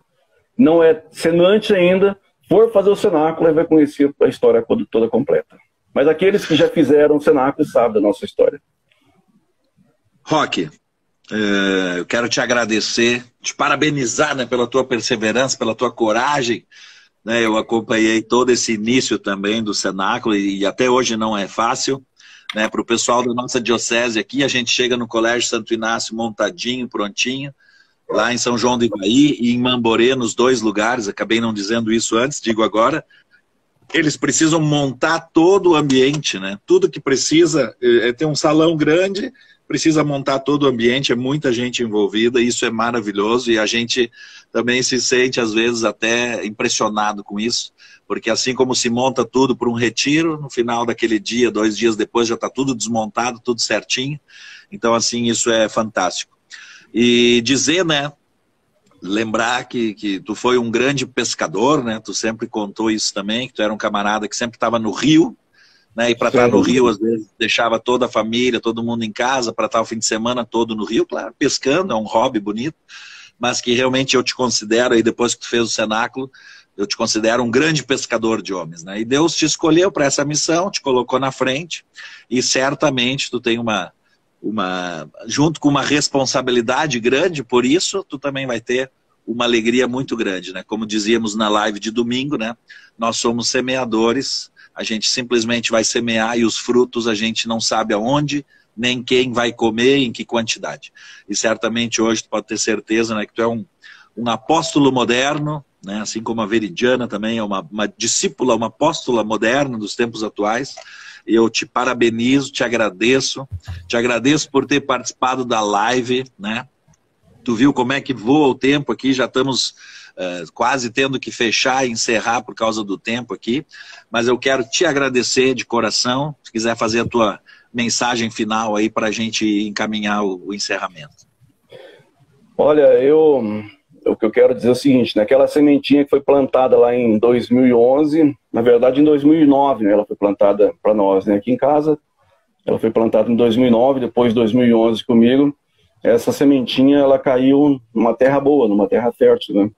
não é senante ainda for fazer o cenáculo, vai conhecer a história toda completa. Mas aqueles que já fizeram o cenáculo sabem da nossa história. Roque, eu quero te agradecer, te parabenizar, né, pela tua perseverança, pela tua coragem. Né, eu acompanhei todo esse início também do cenáculo e até hoje não é fácil. Né, para o pessoal da nossa diocese aqui, a gente chega no Colégio Santo Inácio montadinho, prontinho, lá em São João do Ivaí e em Mamborê, nos 2 lugares, acabei não dizendo isso antes, digo agora. Eles precisam montar todo o ambiente, né? Tudo que precisa é ter um salão grande, precisa montar todo o ambiente, é muita gente envolvida, isso é maravilhoso e a gente também se sente às vezes até impressionado com isso, porque assim como se monta tudo para um retiro, no final daquele dia, 2 dias depois já está tudo desmontado, tudo certinho, então assim, isso é fantástico. E dizer, né, lembrar que tu foi um grande pescador, né, tu sempre contou isso também, que tu era um camarada que sempre estava no rio, né, e para estar no rio, às vezes, deixava toda a família, todo mundo em casa, para estar o fim de semana todo no rio, claro, pescando, é um hobby bonito, mas que realmente eu te considero, aí depois que tu fez o cenáculo, eu te considero um grande pescador de homens, né, e Deus te escolheu para essa missão, te colocou na frente, e certamente tu tem junto com uma responsabilidade grande, por isso tu também vai ter uma alegria muito grande, né? Como dizíamos na live de domingo, né? Nós somos semeadores, a gente simplesmente vai semear e os frutos a gente não sabe aonde, nem quem vai comer, em que quantidade. E certamente hoje tu pode ter certeza, né, que tu é um apóstolo moderno, né? Assim como a Veridiana também é uma discípula, uma apóstola moderna dos tempos atuais. Eu te parabenizo, te agradeço por ter participado da live, né? Tu viu como é que voa o tempo aqui, já estamos quase tendo que fechar e encerrar por causa do tempo aqui, mas eu quero te agradecer de coração, se quiser fazer a tua mensagem final aí para a gente encaminhar o encerramento. Olha, o que eu quero dizer é o seguinte, né? Aquela sementinha que foi plantada lá em 2011, na verdade em 2009, né, ela foi plantada para nós, né, aqui em casa, ela foi plantada em 2009, depois 2011 comigo, essa sementinha ela caiu numa terra boa, numa terra fértil, né,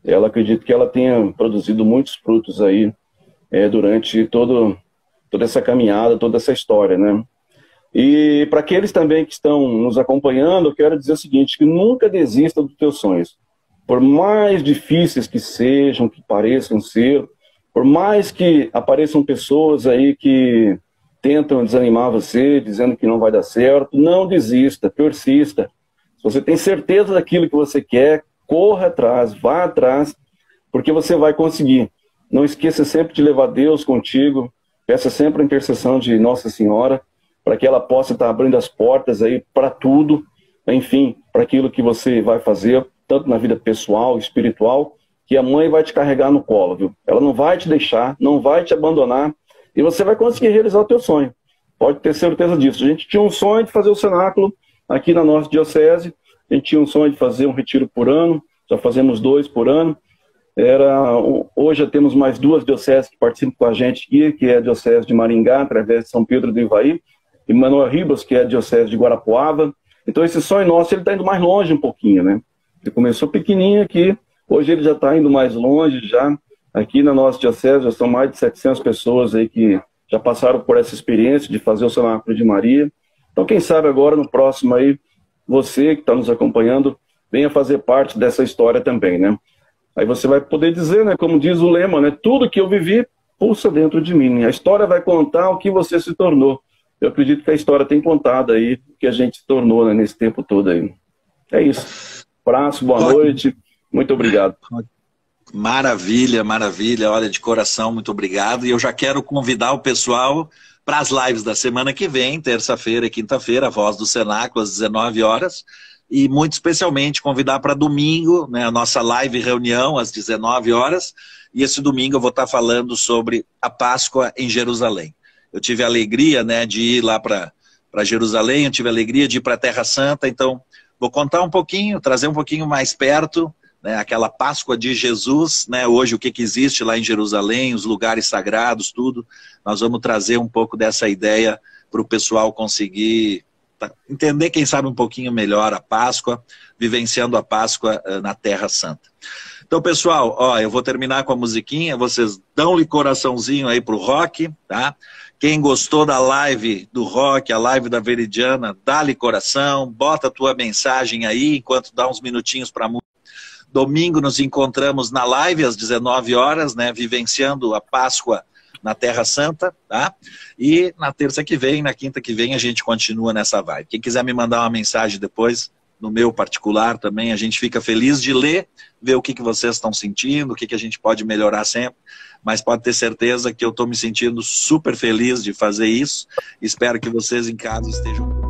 ela acredito que ela tenha produzido muitos frutos aí durante toda essa caminhada, toda essa história, né. E para aqueles também que estão nos acompanhando, eu quero dizer o seguinte, que nunca desista dos teus sonhos. Por mais difíceis que sejam, que pareçam ser, por mais que apareçam pessoas aí que tentam desanimar você, dizendo que não vai dar certo, não desista, persista. Se você tem certeza daquilo que você quer, corra atrás, vá atrás, porque você vai conseguir. Não esqueça sempre de levar Deus contigo, peça sempre a intercessão de Nossa Senhora, para que ela possa estar abrindo as portas aí para tudo, enfim, para aquilo que você vai fazer, tanto na vida pessoal, espiritual, que a mãe vai te carregar no colo, viu? Ela não vai te deixar, não vai te abandonar, e você vai conseguir realizar o teu sonho. Pode ter certeza disso. A gente tinha um sonho de fazer o cenáculo aqui na nossa diocese, A gente tinha um sonho de fazer um retiro por ano, já fazemos 2 por ano. Hoje já temos mais 2 dioceses que participam com a gente aqui, que é a Diocese de Maringá, através de São Pedro do Ivaí, e Manoel Ribas, que é a Diocese de Guarapuava. Então esse sonho nosso, ele está indo mais longe um pouquinho, né? Ele começou pequenininho aqui, hoje ele já está indo mais longe, já. Aqui na nossa Diocese já são mais de 700 pessoas aí que já passaram por essa experiência de fazer o Cenáculo de Maria. Então quem sabe agora, no próximo aí, você que está nos acompanhando, venha fazer parte dessa história também, né? Aí você vai poder dizer, né, como diz o lema, né, tudo que eu vivi pulsa dentro de mim. A história vai contar o que você se tornou. Eu acredito que a história tem contado aí o que a gente se tornou, né, nesse tempo todo aí. É isso. Abraço, boa noite. Muito obrigado. Maravilha, maravilha. Olha, de coração, muito obrigado. E eu já quero convidar o pessoal para as lives da semana que vem, terça-feira e quinta-feira, a Voz do Cenáculo, às 19 horas. E muito especialmente convidar para domingo, né, a nossa live reunião às 19 horas, e esse domingo eu vou estar falando sobre a Páscoa em Jerusalém. Eu tive a alegria, né, de ir lá para Jerusalém, eu tive a alegria de ir para a Terra Santa, então vou contar um pouquinho, trazer um pouquinho mais perto, né, aquela Páscoa de Jesus, né, hoje o que existe lá em Jerusalém, os lugares sagrados, tudo. Nós vamos trazer um pouco dessa ideia para o pessoal conseguir entender, quem sabe, um pouquinho melhor a Páscoa, vivenciando a Páscoa na Terra Santa. Então, pessoal, ó, eu vou terminar com a musiquinha, vocês dão-lhe coraçãozinho aí pro Rock, tá? Quem gostou da live do Rock, a live da Veridiana, dá-lhe coração, bota a tua mensagem aí, enquanto dá uns minutinhos para música. Domingo nos encontramos na live às 19 horas, né, vivenciando a Páscoa na Terra Santa, tá? E na terça que vem, na quinta que vem, a gente continua nessa vibe. Quem quiser me mandar uma mensagem depois, no meu particular também, a gente fica feliz de ler, ver o que vocês estão sentindo, o que a gente pode melhorar sempre, mas pode ter certeza que eu estou me sentindo super feliz de fazer isso. Espero que vocês em casa estejam